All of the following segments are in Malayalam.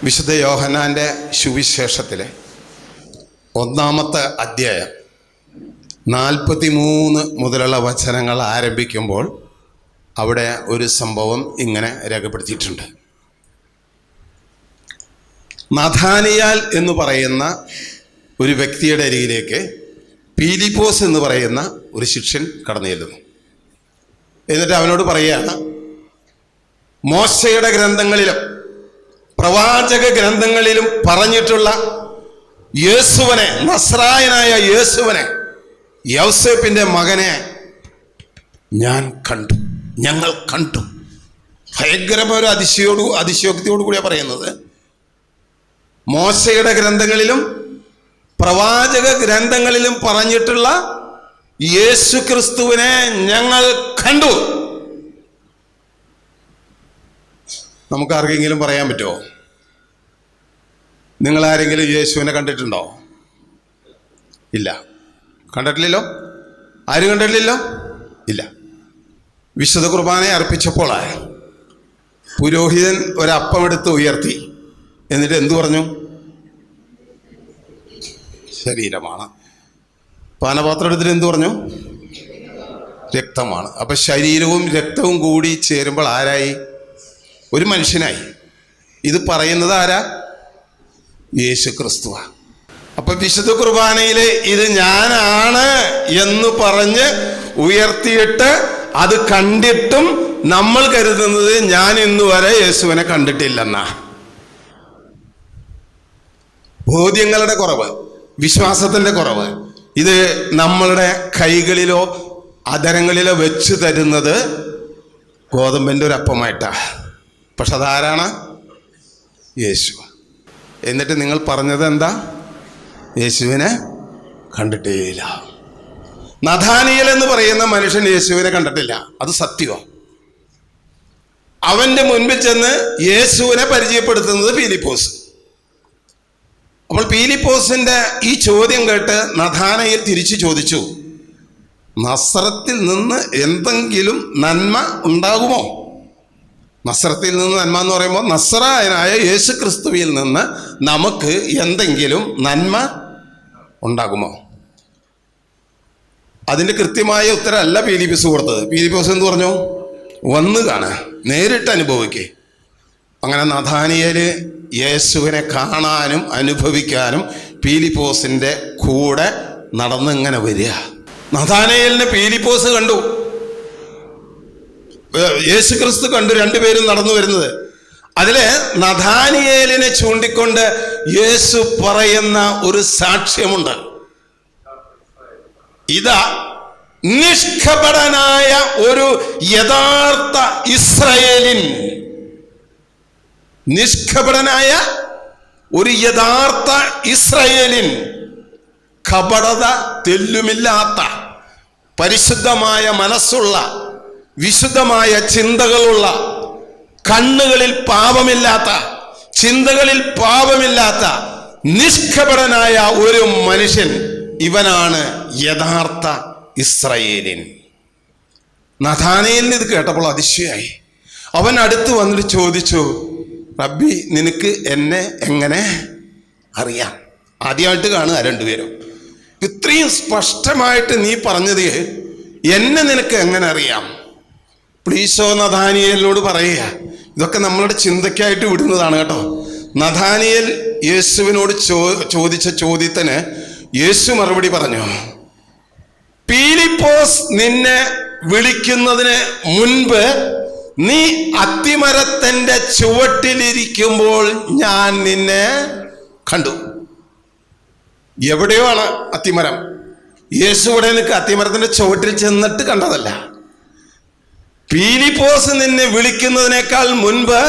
വിശുദ്ധ യോഹന്നാൻ്റെ സുവിശേഷത്തിലെ 1-ാമത്തെ അധ്യായം 43 മുതലുള്ള വചനങ്ങൾ ആരംഭിക്കുമ്പോൾ അവിടെ ഒരു സംഭവം ഇങ്ങനെ രേഖപ്പെടുത്തിയിട്ടുണ്ട്. നഥാനിയാൽ എന്ന് പറയുന്ന ഒരു വ്യക്തിയുടെ അരികിലേക്ക് പീലിപ്പോസ് എന്ന് പറയുന്ന ഒരു ശിഷ്യൻ കടന്നു ചെല്ലുന്നു. എന്നിട്ട് അവനോട് പറയുകയാണ്, മോശയുടെ ഗ്രന്ഥങ്ങളിലും പ്രവാചക ഗ്രന്ഥങ്ങളിലും പറഞ്ഞിട്ടുള്ള യേശുവിനെ, നസ്രായനായ യേശുവിനെ, യൗസേപ്പിൻ്റെ മകനെ ഞങ്ങൾ കണ്ടു. ഭയങ്കരമായ അതിശയോക്തിയോടു കൂടിയാണ് പറയുന്നത്. മോശയുടെ ഗ്രന്ഥങ്ങളിലും പ്രവാചക ഗ്രന്ഥങ്ങളിലും പറഞ്ഞിട്ടുള്ള യേശു ക്രിസ്തുവിനെ ഞങ്ങൾ കണ്ടു. നമുക്ക് ആർക്കെങ്കിലും പറയാൻ പറ്റുമോ? നിങ്ങളാരെങ്കിലും യേശുവിനെ കണ്ടിട്ടുണ്ടോ? ഇല്ല. കണ്ടിട്ടില്ലല്ലോ? ആരും കണ്ടിട്ടില്ലല്ലോ? ഇല്ല. വിശുദ്ധ കുർബാന അർപ്പിച്ചപ്പോൾ പുരോഹിതൻ ഒരപ്പമെടുത്ത് ഉയർത്തി. എന്നിട്ട് എന്തു പറഞ്ഞു? ശരീരമാണ്. പാനപാത്രം എടുത്തിട്ട് എന്തു പറഞ്ഞു? രക്തമാണ്. അപ്പം ശരീരവും രക്തവും കൂടി ചേരുമ്പോൾ ആരായി? ഒരു മനുഷ്യനായി. ഇത് പറയുന്നത് ആരാ? യേശു ക്രിസ്തുവാ. അപ്പം വിശുദ്ധ കുർബാനയിൽ ഇത് ഞാനാണ് എന്ന് പറഞ്ഞ് ഉയർത്തിയിട്ട് അത് കണ്ടിട്ടും നമ്മൾ കരുതുന്നത് ഞാൻ ഇന്നുവരെ യേശുവിനെ കണ്ടിട്ടില്ലെന്നാ. ബോധ്യങ്ങളുടെ കുറവ്, വിശ്വാസത്തിൻ്റെ കുറവ്. ഇത് നമ്മളുടെ കൈകളിലോ അധരങ്ങളിലോ വെച്ച് തരുന്നത് ഗോതമ്പിൻ്റെ ഒരു അപ്പമായിട്ടാ. പക്ഷെ അതാരാണ്? യേശു. എന്നിട്ട് നിങ്ങൾ പറഞ്ഞത് എന്താ? യേശുവിനെ കണ്ടിട്ടേയില്ല. നഥാനിയേൽ എന്ന് പറയുന്ന മനുഷ്യൻ യേശുവിനെ കണ്ടിട്ടില്ല. അത് സത്യമാണ്. അവൻ്റെ മുൻപിൽ ചെന്ന് യേശുവിനെ പരിചയപ്പെടുത്തുന്നത് പീലിപ്പോസ്. അപ്പോൾ പീലിപ്പോസിൻ്റെ ഈ ചോദ്യം കേട്ട് നഥാനയേൽ തിരിച്ചു ചോദിച്ചു, നസ്രത്തിൽ നിന്ന് എന്തെങ്കിലും നന്മ ഉണ്ടാകുമോ? നസ്രത്തിൽ നിന്ന് നന്മ എന്ന് പറയുമ്പോൾ നസ്രായനായ യേശു ക്രിസ്തുവിൽ നിന്ന് നമുക്ക് എന്തെങ്കിലും നന്മ ഉണ്ടാകുമോ? അതിൻ്റെ കൃത്യമായ ഉത്തരമല്ല പീലിപ്പോസ് കൊടുത്തത്. പീലിപ്പോസ് എന്ന് പറഞ്ഞു? വന്ന് കാണുക, നേരിട്ട് അനുഭവിക്കേ. അങ്ങനെ നഥാനിയേൽ യേശുവിനെ കാണാനും അനുഭവിക്കാനും പീലിപ്പോസിൻ്റെ കൂടെ നടന്നിങ്ങനെ വരിക. നഥാനിയേലിനെ പീലിപ്പോസ് കണ്ടു, യേശു ക്രിസ്തു കണ്ടു. രണ്ടുപേരും നടന്നു വരുന്നത്. അതില് നഥാനിയേലിനെ ചൂണ്ടിക്കൊണ്ട് യേശു പറയുന്ന ഒരു സാക്ഷ്യമുണ്ട്. ഇതാ നിഷ്കപടനായ ഒരു യഥാർത്ഥ ഇസ്രായേലിൻ, നിഷ്കപടനായ ഒരു യഥാർത്ഥ ഇസ്രായേലിൻ, കപടത തെല്ലുമില്ലാത്ത പരിശുദ്ധമായ മനസ്സുള്ള, വിശുദ്ധമായ ചിന്തകളുള്ള, കണ്ണുകളിൽ പാപമില്ലാത്ത, ചിന്തകളിൽ പാപമില്ലാത്ത നിഷ്കപടനായ ഒരു മനുഷ്യൻ, ഇവനാണ് യഥാർത്ഥ ഇസ്രായേലിൻ. നഥാനിയേലിന് ഇത് കേട്ടപ്പോൾ അതിശയായി. അവൻ അടുത്ത് വന്നിട്ട് ചോദിച്ചു, റബ്ബി, നിനക്ക് എന്നെ എങ്ങനെ അറിയാം? ആദ്യമായിട്ട് കാണുക രണ്ടുപേരും. ഇത്രയും സ്പഷ്ടമായിട്ട് നീ പറഞ്ഞത് എന്നെ നിനക്ക് എങ്ങനെ അറിയാം? പ്ലീസോ നഥാനിയേലിനോട് പറയുക. ഇതൊക്കെ നമ്മളുടെ ചിന്തയ്ക്കായിട്ട് വിടുന്നതാണ് കേട്ടോ. നഥാനിയേൽ യേശുവിനോട് ചോദിച്ച ചോദ്യത്തിന് യേശു മറുപടി പറഞ്ഞു, പീലിപ്പോസ് നിന്നെ വിളിക്കുന്നതിന് മുൻപ് നീ അത്തിമരത്തിൻ്റെ ചുവട്ടിലിരിക്കുമ്പോൾ ഞാൻ നിന്നെ കണ്ടു. എവിടെയോ ആണ് അത്തിമരം. യേശു ഇവിടെ നിനക്ക് അത്തിമരത്തിൻ്റെ ചുവട്ടിൽ ചെന്നിട്ട് കണ്ടതല്ല. പീലിപ്പോസ് നിന്നെ വിളിക്കുന്നതിനേക്കാൾ മുൻപ്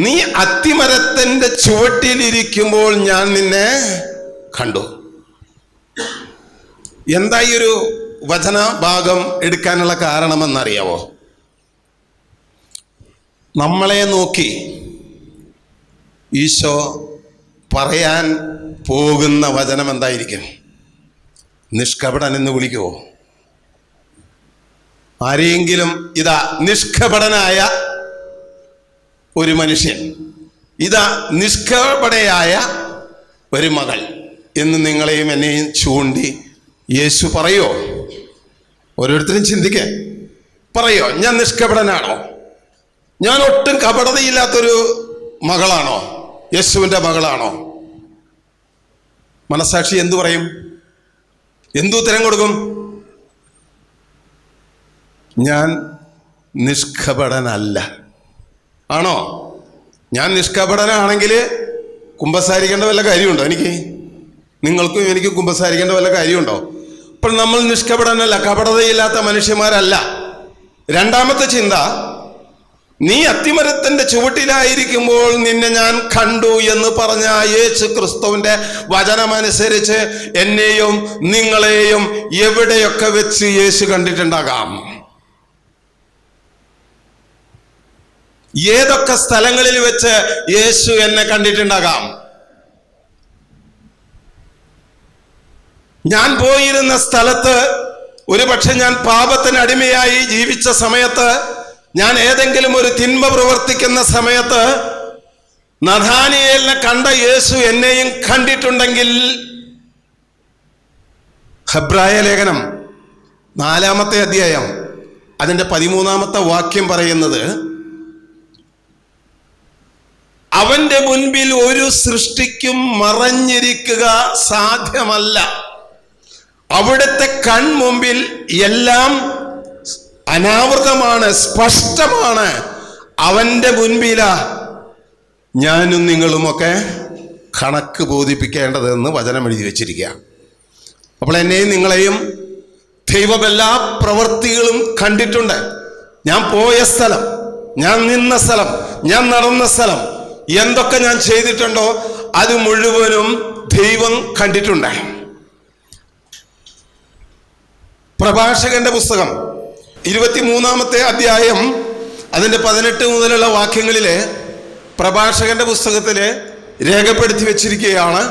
നീ അത്തിമരത്തിൻ്റെ ചുവട്ടിലിരിക്കുമ്പോൾ ഞാൻ നിന്നെ കണ്ടു. എന്താ ഈ ഒരു വചന ഭാഗം എടുക്കാനുള്ള കാരണമെന്നറിയാവോ? നമ്മളെ നോക്കി ഈശോ പറയാൻ പോകുന്ന വചനം എന്തായിരിക്കും? നിഷ്കപടൻ എന്ന് വിളിക്കുവോ? ആരെയെങ്കിലും ഇതാ നിഷ്കപടനായ ഒരു മനുഷ്യൻ, ഇതാ നിഷ്കപടയായ ഒരു മകൾ എന്ന് നിങ്ങളെയും എന്നെയും ചൂണ്ടി യേശു പറയോ? ഓരോരുത്തരും ചിന്തിക്കേ, പറയോ ഞാൻ നിഷ്കപടനാണോ? ഞാൻ ഒട്ടും കപടതയില്ലാത്തൊരു മകളാണോ? യേശുവിൻ്റെ മകളാണോ? മനസാക്ഷി എന്തു പറയും? എന്തുത്തരം കൊടുക്കും? ഞാൻ നിഷ്കപടനല്ല. ആണോ? ഞാൻ നിഷ്കപടനാണെങ്കിൽ കുമ്പസാരിക്കേണ്ട വല്ല കാര്യമുണ്ടോ? നിങ്ങൾക്കും എനിക്കും കുമ്പസാരിക്കേണ്ട വല്ല കാര്യമുണ്ടോ? അപ്പോൾ നമ്മൾ നിഷ്കപടനല്ല, കപടതയില്ലാത്ത മനുഷ്യന്മാരല്ല. രണ്ടാമത്തെ ചിന്ത, നീ അത്തിമരത്തിന്റെ ചുവട്ടിലായിരിക്കുമ്പോൾ നിന്നെ ഞാൻ കണ്ടു എന്ന് പറഞ്ഞ യേശു ക്രിസ്തുവിന്റെ വചനമനുസരിച്ച് എന്നെയും നിങ്ങളെയും എവിടെയൊക്കെ വെച്ച് യേശു കണ്ടിട്ടുണ്ടാകാം. ഏതൊക്കെ സ്ഥലങ്ങളിൽ വെച്ച് യേശു എന്നെ കണ്ടിട്ടുണ്ടാകാം. ഞാൻ പോയിരുന്ന സ്ഥലത്ത്, ഒരുപക്ഷെ ഞാൻ പാപത്തിന് അടിമയായി ജീവിച്ച സമയത്ത്, ഞാൻ ഏതെങ്കിലും ഒരു തിന്മ പ്രവർത്തിക്കുന്ന സമയത്ത് നഥാനിയേലിനെ കണ്ട യേശു എന്നെയും കണ്ടിട്ടുണ്ടെങ്കിൽ, ഹെബ്രായ ലേഖനം 4-ാമത്തെ അധ്യായം അതിൻ്റെ 13-ാമത്തെ വാക്യം പറയുന്നത്, അവന്റെ മുൻപിൽ ഒരു സൃഷ്ടിക്കും മറഞ്ഞിരിക്കുക സാധ്യമല്ല. അവിടുത്തെ കൺമുമ്പിൽ എല്ലാം അനാവൃതമാണ്, സ്പഷ്ടമാണ്. അവന്റെ മുൻപിലാ ഞാനും നിങ്ങളുമൊക്കെ കണക്ക് ബോധിപ്പിക്കേണ്ടതെന്ന് വചനം എഴുതി വെച്ചിരിക്കുക. അപ്പോൾ എന്നെയും നിങ്ങളെയും ദൈവം എല്ലാ പ്രവൃത്തികളും കണ്ടിട്ടുണ്ട്. ഞാൻ പോയ സ്ഥലം, ഞാൻ നിന്ന സ്ഥലം, ഞാൻ നടന്ന സ്ഥലം, എന്തൊക്കെ ഞാൻ ചെയ്തിട്ടുണ്ടോ അത് മുഴുവനും ദൈവം കണ്ടിട്ടുണ്ട്. പ്രഭാഷകന്റെ പുസ്തകം 23-ാമത്തെ അധ്യായം അതിൻ്റെ 18 മുതലുള്ള വാക്യങ്ങളിലെ പ്രഭാഷകന്റെ പുസ്തകത്തിൽ രേഖപ്പെടുത്തി വെച്ചിരിക്കുകയാണ്,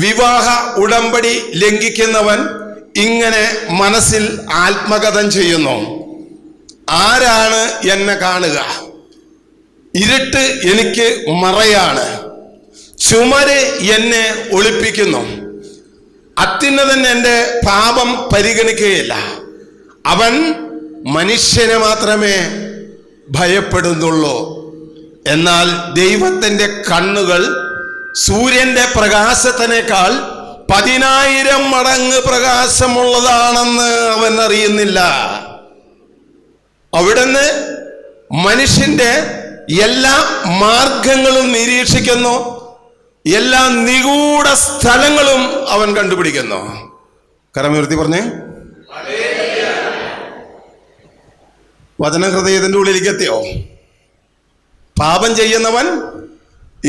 വിവാഹ ഉടമ്പടി ലംഘിക്കുന്നവൻ ഇങ്ങനെ മനസ്സിൽ ആത്മകഥം ചെയ്യുന്നു. ആരാണ് എന്നെ കാണുക? ഇരുട്ട് എനിക്ക് മറയാണ്, ചുമര് എന്നെ ഒളിപ്പിക്കുന്നു. അത്യുന്നതൻ എൻ്റെ പാപം പരിഗണിക്കുകയില്ല. അവൻ മനുഷ്യനെ മാത്രമേ ഭയപ്പെടുന്നുള്ളൂ. എന്നാൽ ദൈവത്തിൻ്റെ കണ്ണുകൾ സൂര്യന്റെ പ്രകാശത്തിനേക്കാൾ 10,000 മടങ്ങ് പ്രകാശമുള്ളതാണെന്ന് അവൻ അറിയുന്നില്ല. അവിടുന്ന് മനുഷ്യന്റെ എല്ലാ മാർഗങ്ങളും നിരീക്ഷിക്കുന്നു, എല്ലാ നിഗൂഢ സ്ഥലങ്ങളും അവൻ കണ്ടുപിടിക്കുന്നു. കരമുയർത്തി പറഞ്ഞേ, വചന ഹൃദയത്തിന്റെ ഉള്ളിലേക്ക് എത്തിയോ? പാപം ചെയ്യുന്നവൻ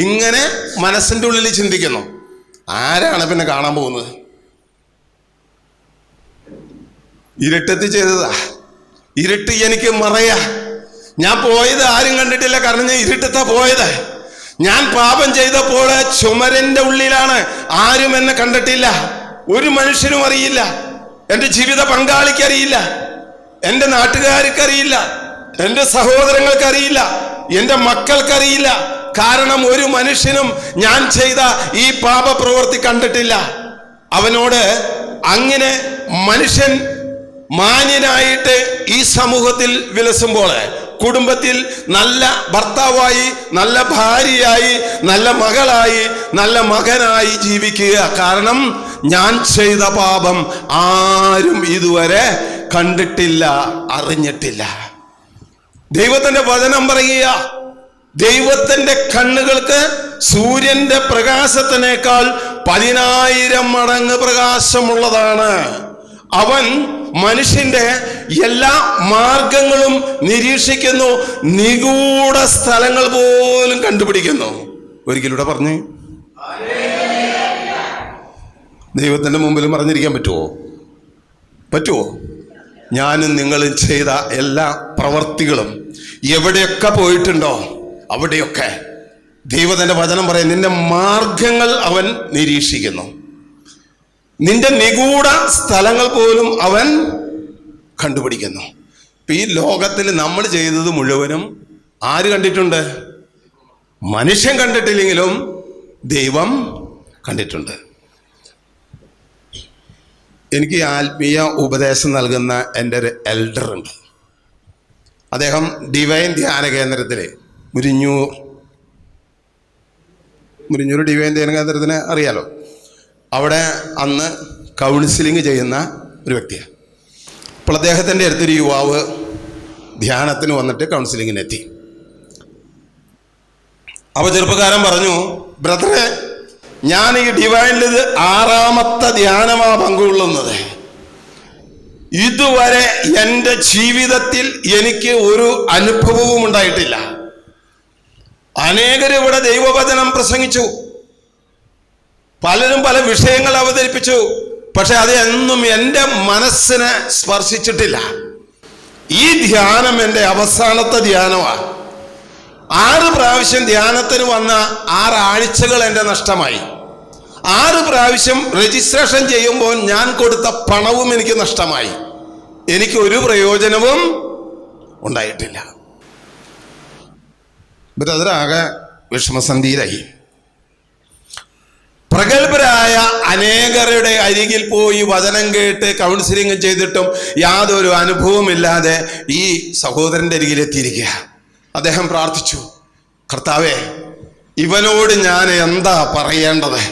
ഇങ്ങനെ മനസ്സിന്റെ ഉള്ളിൽ ചിന്തിക്കുന്നു, ആരാണ് പിന്നെ കാണാൻ പോകുന്നത്? ഇരുട്ടത്തി ചെയ്തതാ, ഇരുട്ട് എനിക്ക് മറയാ. ഞാൻ പോയത് ആരും കണ്ടിട്ടില്ല, കാരണം ഞാൻ ഇരുട്ടത്താ പോയത്. ഞാൻ പാപം ചെയ്തപ്പോൾ ചുമരിന്റെ ഉള്ളിലാണ്, ആരും എന്നെ കണ്ടിട്ടില്ല, ഒരു മനുഷ്യനും അറിയില്ല, എൻ്റെ ജീവിത പങ്കാളിക്കറിയില്ല, എൻ്റെ നാട്ടുകാർക്കറിയില്ല, എൻ്റെ സഹോദരങ്ങൾക്കറിയില്ല, എൻ്റെ മക്കൾക്കറിയില്ല. കാരണം ഒരു മനുഷ്യനും ഞാൻ ചെയ്ത ഈ പാപപ്രവൃത്തി കണ്ടിട്ടില്ല. അവനോട് അങ്ങനെ മനുഷ്യൻ മാന്യനായിട്ട് ഈ സമൂഹത്തിൽ വിലസുമ്പോൾ, കുടുംബത്തിൽ നല്ല ഭർത്താവായി, നല്ല ഭാര്യയായി, നല്ല മകളായി, നല്ല മകനായി ജീവിക്കുക. കാരണം ഞാൻ ചെയ്ത പാപം ആരും ഇതുവരെ കണ്ടിട്ടില്ല, അറിഞ്ഞിട്ടില്ല. ദൈവത്തിന്റെ വചനം പറയുക, ദൈവത്തിന്റെ കണ്ണുകൾക്ക് സൂര്യന്റെ പ്രകാശത്തിനേക്കാൾ 10,000 മടങ്ങ് പ്രകാശമുള്ളതാണ്. അവൻ മനുഷ്യന്റെ എല്ലാ മാർഗങ്ങളും നിരീക്ഷിക്കുന്നു, നിഗൂഢ സ്ഥലങ്ങൾ പോലും കണ്ടുപിടിക്കുന്നു. ഒരിക്കലൂടെ പറഞ്ഞു, ദൈവത്തിന്റെ മുമ്പിൽ മറഞ്ഞിരിക്കാൻ പറ്റുമോ? ഞാനും നിങ്ങളും ചെയ്ത എല്ലാ പ്രവർത്തികളും എവിടെയൊക്കെ പോയിട്ടുണ്ടോ അവിടെയൊക്കെ ദൈവത്തിന്റെ വചനം പറയും, നിന്റെ മാർഗങ്ങൾ അവൻ നിരീക്ഷിക്കുന്നു, നിന്റെ നിഗൂഢ സ്ഥലങ്ങൾ പോലും അവൻ കണ്ടുപിടിക്കുന്നു. ഇപ്പം ഈ ലോകത്തിൽ നമ്മൾ ചെയ്തത് മുഴുവനും ആര് കണ്ടിട്ടുണ്ട്? മനുഷ്യൻ കണ്ടിട്ടില്ലെങ്കിലും ദൈവം കണ്ടിട്ടുണ്ട്. എനിക്ക് ആത്മീയ ഉപദേശം നൽകുന്ന എൻ്റെ ഒരു എൽഡർ ഉണ്ട്. അദ്ദേഹം ഡിവൈൻ ധ്യാന കേന്ദ്രത്തിൽ മുരിഞ്ഞൂർ ഡിവൈൻ ധ്യാന കേന്ദ്രത്തിന് അറിയാലോ, അവിടെ അന്ന് കൗൺസിലിംഗ് ചെയ്യുന്ന ഒരു വ്യക്തിയാണ്. അപ്പോൾ അദ്ദേഹത്തിൻ്റെ അടുത്തൊരു യുവാവ് ധ്യാനത്തിന് വന്നിട്ട് കൗൺസിലിങ്ങിനെത്തി. അപ്പോൾ ചെറുപ്പക്കാരൻ പറഞ്ഞു, ബ്രദറെ, ഞാൻ ഈ ഡിവൈനിലിത് 6ാമത്തെ ധ്യാനമാ പങ്കുകൊള്ളുന്നത്. ഇതുവരെ എൻ്റെ ജീവിതത്തിൽ എനിക്ക് ഒരു അനുഭവവും ഉണ്ടായിട്ടില്ല. അനേകർ ഇവിടെ ദൈവവചനം പ്രസംഗിച്ചു, പലരും പല വിഷയങ്ങൾ അവതരിപ്പിച്ചു, പക്ഷെ അത് എന്നും എൻ്റെ മനസ്സിനെ സ്പർശിച്ചിട്ടില്ല. ഈ ധ്യാനം എൻ്റെ അവസാനത്തെ ധ്യാനമാണ്. 6 പ്രാവശ്യം ധ്യാനത്തിന് വന്ന 6 ആഴ്ചകൾ എൻ്റെ നഷ്ടമായി. 6 പ്രാവശ്യം രജിസ്ട്രേഷൻ ചെയ്യുമ്പോൾ ഞാൻ കൊടുത്ത പണവും എനിക്ക് നഷ്ടമായി. എനിക്ക് ഒരു പ്രയോജനവും ഉണ്ടായിട്ടില്ല. ബ്രദറാകെ വിഷമസന്ധിയിലായി. പ്രഗത്ഭരായ അനേകരുടെ അരികിൽ പോയി വചനം കേട്ട് കൗൺസിലിംഗ് ചെയ്തിട്ടും യാതൊരു അനുഭവമില്ലാതെ ഈ സഹോദരൻ്റെ അരികിലെത്തിയിരിക്കുക. അദ്ദേഹം പ്രാർത്ഥിച്ചു, കർത്താവേ, ഇവനോട് ഞാൻ എന്താ പറയേണ്ടത്?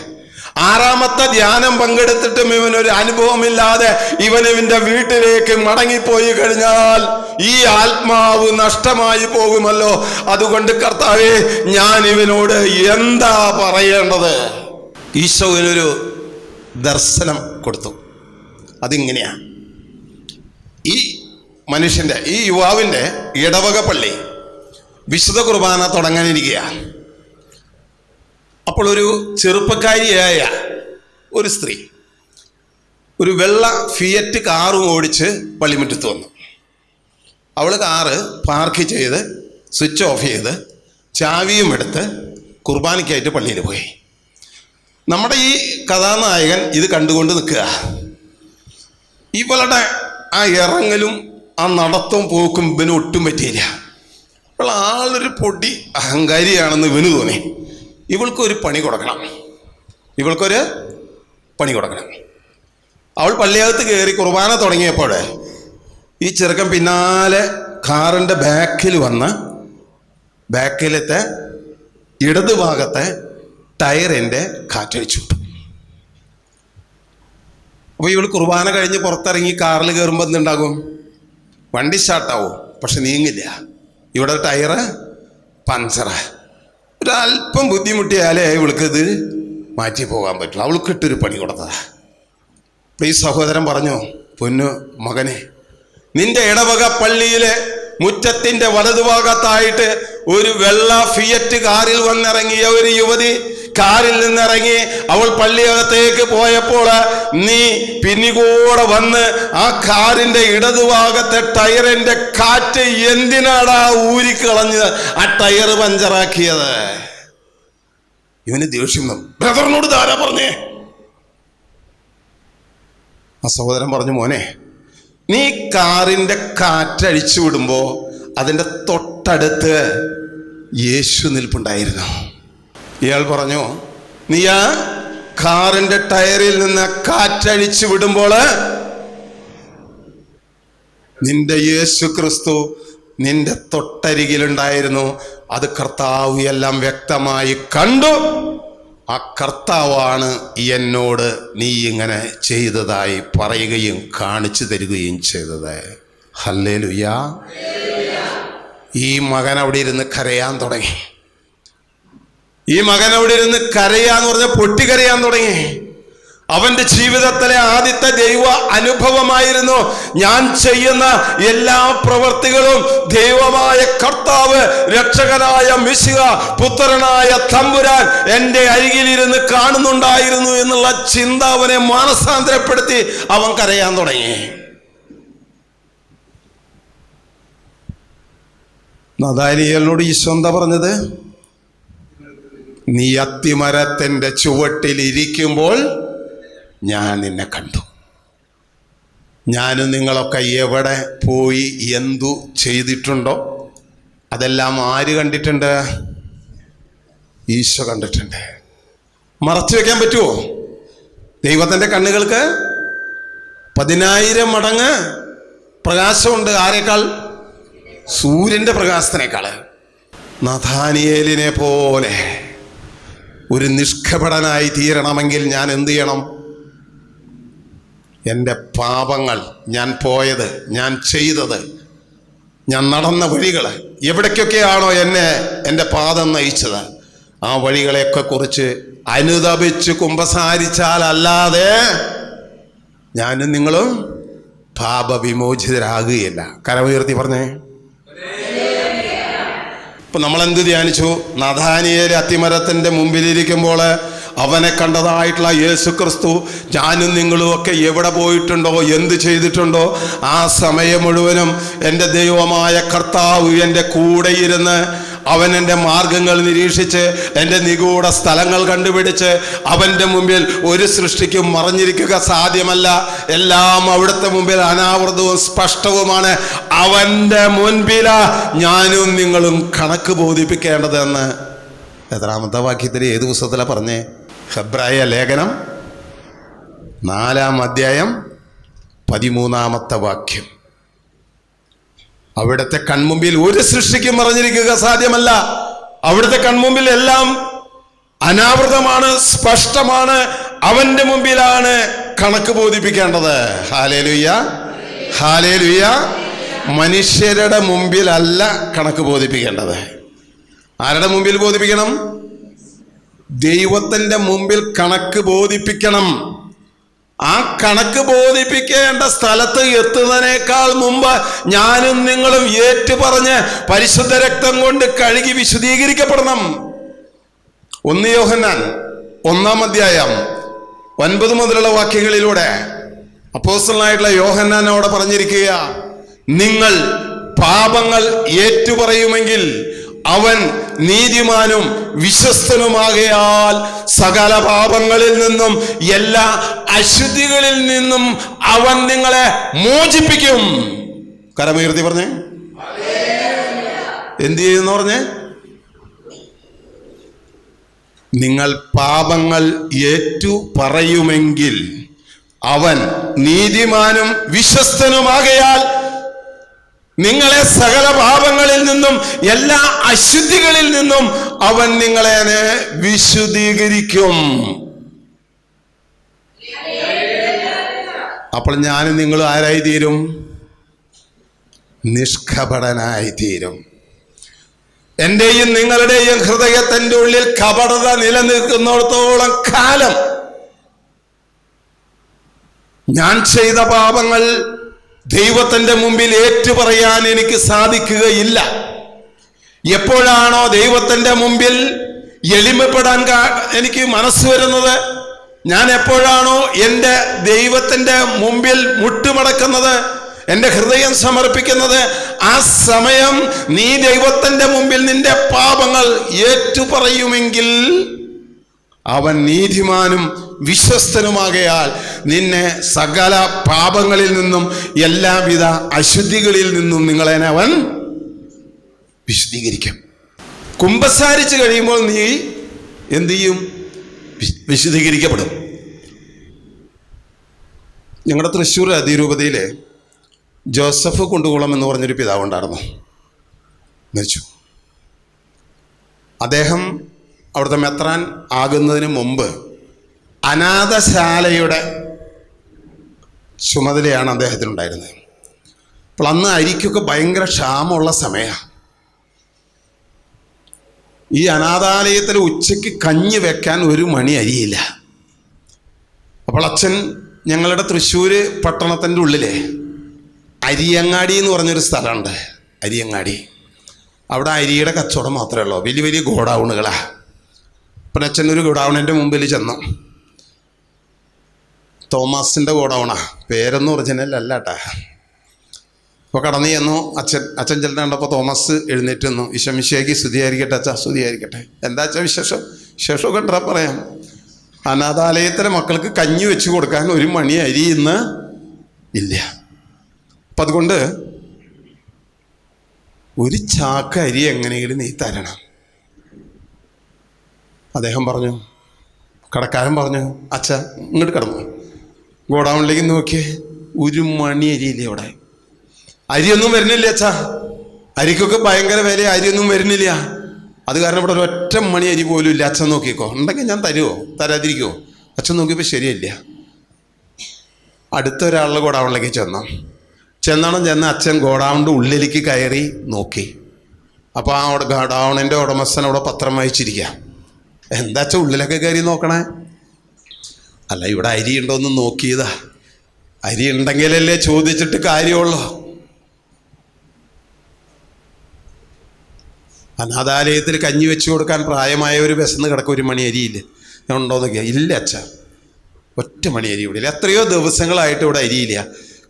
6ാമത്തെ ധ്യാനം പങ്കെടുത്തിട്ടും ഇവനൊരു അനുഭവമില്ലാതെ ഇവന്റെ വീട്ടിലേക്ക് മടങ്ങിപ്പോയി കഴിഞ്ഞാൽ ഈ ആത്മാവ് നഷ്ടമായി പോകുമല്ലോ. അതുകൊണ്ട് കർത്താവേ, ഞാൻ ഇവനോട് എന്താ പറയേണ്ടത്? ഈശോയിനൊരു ദർശനം കൊടുത്തു. അതിങ്ങനെയാ, ഈ മനുഷ്യൻ്റെ, ഈ യുവാവിൻ്റെ ഇടവക പള്ളി വിശുദ്ധ കുർബാന തുടങ്ങാനിരിക്കുക. അപ്പോൾ ഒരു ചെറുപ്പക്കാരിയായ ഒരു സ്ത്രീ ഒരു വെള്ള ഫിയറ്റ് കാറും ഓടിച്ച് പള്ളിമുറ്റത്ത് വന്നു. അവൾ കാറ് പാർക്ക് ചെയ്ത് സ്വിച്ച് ഓഫ് ചെയ്ത് ചാവിയും എടുത്ത് കുർബാനയ്ക്കായിട്ട് പള്ളിയിൽ പോയി. നമ്മുടെ ഈ കഥാനായകൻ ഇത് കണ്ടുകൊണ്ട് നിൽക്കുക. ഇവളുടെ ആ ഇറങ്ങലും ആ നടത്തവും പോക്കും ഇവന് ഒട്ടും പറ്റിയില്ല. അപ്പോൾ ആളൊരു പൊടി അഹങ്കാരിയാണെന്ന് ഇവന് തോന്നി. ഇവൾക്കൊരു പണി കൊടുക്കണം. അവൾ പള്ളിയകത്ത് കയറി കുർബാന തുടങ്ങിയപ്പോൾ ഈ ചെറുക്കൻ പിന്നാലെ കാറിൻ്റെ ബാക്കിൽ വന്ന് ബാക്കിലത്തെ ഇടതുഭാഗത്തെ ടയറിൻ്റെ കാറ്റഴിച്ചു വിട്ടു. അപ്പോൾ ഇവൾ കുർബാന കഴിഞ്ഞ് പുറത്തിറങ്ങി കാറിൽ കയറുമ്പോൾ എന്തുണ്ടാകും? വണ്ടി സ്റ്റാർട്ടാവും, പക്ഷെ നീങ്ങില്ല. ഇവിടെ ടയറ് പഞ്ചറ്. ഒരല്പം ബുദ്ധിമുട്ടിയാലേ ഇവൾക്കിത് മാറ്റി പോകാൻ പറ്റും. അവൾക്കിട്ടൊരു പണി കൊടുത്തതാ. അപ്പോൾ ഈ സഹോദരൻ പറഞ്ഞു, പൊന്നു മകനെ, നിന്റെ ഇടവക പള്ളിയിലെ മുറ്റത്തിൻ്റെ വലതുഭാഗത്തായിട്ട് ഒരു വെള്ള ഫിയറ്റ് കാറിൽ വന്നിറങ്ങിയ ഒരു യുവതി കാറിൽ നിന്നിറങ്ങി അവൾ പള്ളിയകത്തേക്ക് പോയപ്പോൾ നീ പിന്നികൂടെ വന്ന് ആ കാറിൻ്റെ ഇടതുഭാഗത്തെ ടയറിൻ്റെ കാറ്റ് എന്തിനാടാ ഊരിക്കളഞ്ഞ് ആ ടയർ പഞ്ചറാക്കിയത്? ഇവന് ദേഷ്യം വന്നു. ബ്രദറിനോട് ധാരാ പറഞ്ഞേ. ആ സഹോദരൻ പറഞ്ഞു, മോനെ, നീ കാറിൻ്റെ കാറ്റഴിച്ചു വിടുമ്പോൾ അതിൻ്റെ തൊട്ടടുത്ത് യേശു നിൽപ്പുണ്ടായിരുന്നു. ഇയാൾ പറഞ്ഞു, നീ ആ കാറിൻ്റെ ടയറിൽ നിന്ന് കാറ്റഴിച്ചു വിടുമ്പോൾ നിന്റെ യേശു ക്രിസ്തു നിന്റെ തൊട്ടരികിലുണ്ടായിരുന്നു. അത് കർത്താവ് എല്ലാം വ്യക്തമായി കണ്ടു. ആ കർത്താവാണ് എന്നോട് നീ ഇങ്ങനെ ചെയ്തതായി പറയുകയും കാണിച്ചു തരികയും ചെയ്തത്. ഹല്ലേലൂയ. ഈ മകൻ അവിടെ ഇരുന്ന് കരയാൻ തുടങ്ങി. പറഞ്ഞ പൊട്ടിക്കരയാൻ തുടങ്ങി. അവന്റെ ജീവിതത്തിലെ ആദ്യത്തെ ദൈവ അനുഭവമായിരുന്നു, ഞാൻ ചെയ്യുന്ന എല്ലാ പ്രവൃത്തികളും ദൈവമായ കർത്താവ്, രക്ഷകനായ മിശിഹ, പുത്രനായ തമ്പുരാൻ എൻ്റെ അരികിലിരുന്ന് കാണുന്നുണ്ടായിരുന്നു എന്നുള്ള ചിന്ത അവനെ മാനസാന്തരപ്പെടുത്തി. അവൻ കരയാൻ തുടങ്ങി. നഥാനിയേലിനോട് ഈശോ എന്താ പറഞ്ഞത്? നീ അത്തിമരത്തിൻ്റെ ചുവട്ടിൽ ഇരിക്കുമ്പോൾ ഞാൻ നിന്നെ കണ്ടു. ഞാനും നിങ്ങളൊക്കെ എവിടെ പോയി എന്തു ചെയ്തിട്ടുണ്ടോ അതെല്ലാം ആര് കണ്ടിട്ടുണ്ട്? ഈശോ കണ്ടിട്ടുണ്ട്. മറച്ചു വെക്കാൻ പറ്റുമോ? ദൈവത്തിൻ്റെ കണ്ണുകൾക്ക് 10,000 മടങ്ങ് പ്രകാശമുണ്ട്. ആരേക്കാൾ? സൂര്യൻ്റെ പ്രകാശത്തിനേക്കാൾ. നഥാനിയേലിനെ പോലെ ഒരു നിഷ്കപടനായി തീരണമെങ്കിൽ ഞാൻ എന്ത് ചെയ്യണം? എൻ്റെ പാപങ്ങൾ, ഞാൻ പോയത്, ഞാൻ ചെയ്തത്, ഞാൻ നടന്ന വഴികൾ, എവിടേക്കൊക്കെയാണോ എന്നെ എൻ്റെ പാദം നയിച്ചത്, ആ വഴികളെയൊക്കെ കുറിച്ച് അനുതപിച്ച് കുമ്പസാരിച്ചാലല്ലാതെ ഞാനും നിങ്ങളും പാപവിമോചിതരാകുകയില്ല. കരമുയർത്തി പറഞ്ഞേ. ഇപ്പൊ നമ്മളെന്ത് ധ്യാനിച്ചു? നഥാനിയേൽ അത്തിമരത്തിൻ്റെ മുമ്പിലിരിക്കുമ്പോൾ അവനെ കണ്ടതായിട്ടുള്ള യേശു ക്രിസ്തു ഞാനും നിങ്ങളും ഒക്കെ എവിടെ പോയിട്ടുണ്ടോ, എന്ത് ചെയ്തിട്ടുണ്ടോ, ആ സമയം മുഴുവനും എൻ്റെ ദൈവമായ കർത്താവ് എൻ്റെ കൂടെ ഇരുന്ന് അവൻ എൻ്റെ മാർഗങ്ങൾ നിരീക്ഷിച്ച് എൻ്റെ നിഗൂഢ സ്ഥലങ്ങൾ കണ്ടുപിടിച്ച് അവൻ്റെ മുമ്പിൽ ഒരു സൃഷ്ടിക്കും മറഞ്ഞിരിക്കുക സാധ്യമല്ല. എല്ലാം അവിടുത്തെ മുമ്പിൽ അനാവൃതവും സ്പഷ്ടവുമാണ്. അവൻ്റെ മുൻപിലാ ഞാനും നിങ്ങളും കണക്ക് ബോധിപ്പിക്കേണ്ടതെന്ന് എത്രാമത്തെ വാക്യത്തിൽ ഏത് പുസ്തകത്തിലാണ് പറഞ്ഞേ? ഹെബ്രായ ലേഖനം 4-ാം അധ്യായം 13-ാമത്തെ വാക്യം. അവിടുത്തെ കൺമുമ്പിൽ ഒരു സൃഷ്ടിക്കും മറഞ്ഞിരിക്കുക സാധ്യമല്ല. അവിടുത്തെ കൺമുമ്പിൽ എല്ലാം അനാവൃതമാണ്, സ്പഷ്ടമാണ്. അവന്റെ മുമ്പിലാണ് കണക്ക് ബോധിപ്പിക്കേണ്ടത്. Hallelujah, hallelujah. മനുഷ്യരുടെ മുമ്പിലല്ല കണക്ക് ബോധിപ്പിക്കേണ്ടത്. ആരുടെ മുമ്പിൽ ബോധിപ്പിക്കണം? ദൈവത്തിൻ്റെ മുമ്പിൽ കണക്ക് ബോധിപ്പിക്കണം. ആ കണക്ക് ബോധിപ്പിക്കേണ്ട സ്ഥലത്ത് എത്തുന്നതിനേക്കാൾ മുമ്പ് ഞാനും നിങ്ങളും ഏറ്റുപറഞ്ഞ് പരിശുദ്ധ രക്തം കൊണ്ട് കഴുകി വിശുദ്ധീകരിക്കപ്പെടണം. 1 യോഹന്നാൻ 1-ാം അധ്യായം 9 മുതലുള്ള വാക്യങ്ങളിലൂടെ അപ്പോസ്തലനായിട്ടുള്ള യോഹന്നാൻ അവിടെ പറഞ്ഞിരിക്കുക, നിങ്ങൾ പാപങ്ങൾ ഏറ്റുപറയുമെങ്കിൽ അവൻ നീതിമാനും വിശ്വസ്തനുമാകയാൽ സകല പാപങ്ങളിൽ നിന്നും എല്ലാ അശുദ്ധികളിൽ നിന്നും അവൻ നിങ്ങളെ മോചിപ്പിക്കും. കരമുയർത്തി പറഞ്ഞേ. എന്ത് ചെയ്യുന്ന പറഞ്ഞേ? നിങ്ങൾ പാപങ്ങൾ ഏറ്റു പറയുമെങ്കിൽ അവൻ നീതിമാനും വിശ്വസ്തനുമാകയാൽ നിങ്ങളെ സകല പാപങ്ങളിൽ നിന്നും എല്ലാ അശുദ്ധികളിൽ നിന്നും അവൻ നിങ്ങളെ വിശുദ്ധീകരിക്കും. അപ്പോൾ ഞാനും നിങ്ങളും ആരായി തീരും? നിഷ്കപടനായി തീരും. എൻ്റെയും നിങ്ങളുടെയും ഹൃദയത്തിൻ്റെ ഉള്ളിൽ കപടത നിലനിൽക്കുന്നിടത്തോളം കാലം ഞാൻ ചെയ്ത പാപങ്ങൾ ദൈവത്തിൻ്റെ മുമ്പിൽ ഏറ്റുപറയാൻ എനിക്ക് സാധിക്കുകയില്ല. എപ്പോഴാണോ ദൈവത്തിൻ്റെ മുമ്പിൽ എളിമപ്പെടാൻ എനിക്ക് മനസ്സ് വരുന്നത്, ഞാൻ എപ്പോഴാണോ എൻ്റെ ദൈവത്തിൻ്റെ മുമ്പിൽ മുട്ടുമടക്കുന്നത്, എൻ്റെ ഹൃദയം സമർപ്പിക്കുന്നത്, ആ സമയം നീ ദൈവത്തിൻ്റെ മുമ്പിൽ നിന്റെ പാപങ്ങൾ ഏറ്റുപറയുമെങ്കിൽ അവൻ നീതിമാനും വിശ്വസ്തനുമാകയാൽ നിന്നെ സകല പാപങ്ങളിൽ നിന്നും എല്ലാവിധ അശുദ്ധികളിൽ നിന്നും നിങ്ങളെ അവൻ വിശുദ്ധീകരിക്കും. കുമ്പസാരിച്ച് കഴിയുമ്പോൾ നീ എന്ത് ചെയ്യും? വിശുദ്ധീകരിക്കപ്പെടും. ഞങ്ങളുടെ തൃശ്ശൂർ അതിരൂപതയിലെ ജോസഫ് കുണ്ടുകുളം എന്ന് പറഞ്ഞൊരു പിതാവുണ്ടായിരുന്നു, മരിച്ചു. അദ്ദേഹം അവിടുത്തെ മെത്രാൻ ആകുന്നതിന് മുമ്പ് അനാഥശാലയുടെ ചുമതലയാണ് അദ്ദേഹത്തിനുണ്ടായിരുന്നത്. അപ്പോൾ അന്ന് അരിക്കൊക്കെ ഭയങ്കര ക്ഷാമമുള്ള സമയമാണ്. ഈ അനാഥാലയത്തിൽ ഉച്ചയ്ക്ക് കഞ്ഞി വെക്കാൻ ഒരു മണി അരിയില്ല. അപ്പോൾ അച്ഛൻ ഞങ്ങളുടെ തൃശ്ശൂർ പട്ടണത്തിൻ്റെ ഉള്ളിലെ അരിയങ്ങാടി എന്ന് പറഞ്ഞൊരു സ്ഥലമുണ്ട്. അരിയങ്ങാടി, അവിടെ അരിയുടെ കച്ചവടം മാത്രമേ ഉള്ളൂ. വലിയ വലിയ ഗോഡൗണുകളാണ്. അപ്പം അച്ഛൻ ഒരു ഗോഡൗണിൻ്റെ മുമ്പിൽ ചെന്നു. തോമസിൻ്റെ ഗോഡൗണാണ്, പേരൊന്നും ഒറിജിനൽ അല്ല കേട്ടാ. അപ്പോൾ കടന്നു ചെന്നു. അച്ഛൻ ചെല്ലുന്ന കണ്ടപ്പോൾ തോമസ് എഴുന്നേറ്റ് നിന്നു. ഈശോമിശിഹായ്ക്ക് സ്തുതിയായിരിക്കട്ടെ അച്ഛാ, സ്തുതിയായിരിക്കട്ടെ. എന്താ അച്ഛാ വിശേഷം? വിശേഷമൊക്കെ ഉണ്ടാ പറയാം. അനാഥാലയത്തിലെ മക്കൾക്ക് കഞ്ഞി വെച്ച് കൊടുക്കാൻ ഒരു മണി അരി ഇന്ന് ഇല്ല. അപ്പം അതുകൊണ്ട് ഒരു ചാക്ക് അരി എങ്ങനെയെങ്കിലും നീ തരണം. അദ്ദേഹം പറഞ്ഞു, കടക്കാരൻ പറഞ്ഞു, അച്ഛ ഇങ്ങോട്ട് കിടന്നു, ഗോഡൗണിലേക്ക് നോക്കിയേ, ഒരു മണി അരിയില്ലേ അവിടെ. അരിയൊന്നും വരുന്നില്ല അച്ഛാ, അരിക്കൊക്കെ ഭയങ്കര വില, അരിയൊന്നും വരുന്നില്ല. അത് കാരണം ഇവിടെ ഒരൊറ്റ മണി അരി പോലും ഇല്ല. അച്ഛൻ നോക്കിക്കോ, ഉണ്ടെങ്കിൽ ഞാൻ തരുമോ തരാതിരിക്കുമോ? അച്ഛൻ നോക്കിയപ്പോൾ ശരിയല്ല. അടുത്ത ഒരാളുടെ ഗോഡൗണിലേക്ക് ചെന്ന് അച്ഛൻ ഗോഡൗണിൻ്റെ ഉള്ളിലേക്ക് കയറി നോക്കി. അപ്പോൾ ആ ഗോഡൗണിൻ്റെ ഉടമസ്ഥൻ അവിടെ പത്രം വായിച്ചിരിക്കുക. എന്താ അച്ഛൻ ഉള്ളിലൊക്കെ കയറി നോക്കണേ? അല്ല, ഇവിടെ അരി ഉണ്ടോയെന്ന് നോക്കിയതാ. അരി ഉണ്ടെങ്കിലല്ലേ ചോദിച്ചിട്ട് കാര്യമുള്ളൂ. അനാഥാലയത്തിൽ കഞ്ഞി വെച്ച് കൊടുക്കാൻ പ്രായമായവർ വിശന്ന് കിടക്കും, ഒരു മണി അരിയില്ല. ഞാൻ ഉണ്ടോയെന്ന് നോക്കിയാൽ ഇല്ല അച്ഛാ, ഒറ്റ മണി അരി ഇവിടെ ഇല്ല. എത്രയോ ദിവസങ്ങളായിട്ട് ഇവിടെ അരിയില്ല.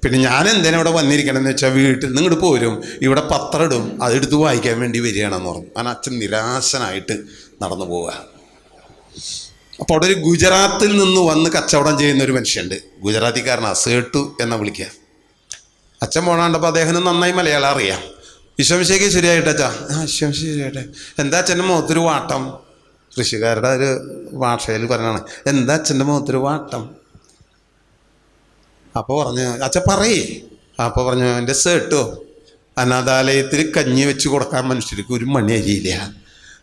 പിന്നെ ഞാൻ എന്തിനാ ഇവിടെ വന്നിരിക്കണമെന്ന് വെച്ചാൽ, വീട്ടിൽ നിന്ന് ഇങ്ങോട്ട് പോരും, ഇവിടെ പത്രം ഇടും, അതെടുത്ത് വായിക്കാൻ വേണ്ടി വരികയാണെന്ന് പറഞ്ഞു. അങ്ങനെ അച്ഛൻ നിരാശനായിട്ട് നടന്നു പോവുക. അപ്പോൾ അവിടെ ഒരു ഗുജറാത്തിൽ നിന്ന് വന്ന് കച്ചവടം ചെയ്യുന്ന ഒരു മനുഷ്യനുണ്ട്, ഗുജറാത്തിക്കാരനാണ്, സേട്ടു എന്നാ വിളിക്കുക. അച്ഛൻ പോണാണ്ടപ്പോൾ അദ്ദേഹത്തിന് നന്നായി മലയാളം അറിയാം. വിശ്വംശയ്ക്ക് ശരിയായിട്ടച്ചാ, വിശ്വംശ ശരിയായിട്ടെ. എന്താ അച്ഛൻ്റെ മുഖത്തൊരു വാട്ടം? കൃഷിക്കാരുടെ ഒരു ഭാഷയിൽ പറഞ്ഞാണ്, എന്താ അച്ഛൻ്റെ മുഖത്തൊരു വാട്ടം? അപ്പോൾ പറഞ്ഞു, അച്ഛൻ പറയേ. അപ്പോൾ പറഞ്ഞു, എൻ്റെ സേട്ടോ, അനാഥാലയത്തിൽ കഞ്ഞി വെച്ച് കൊടുക്കാൻ മനുഷ്യർക്ക് ഒരു മണി അരിയില്ല.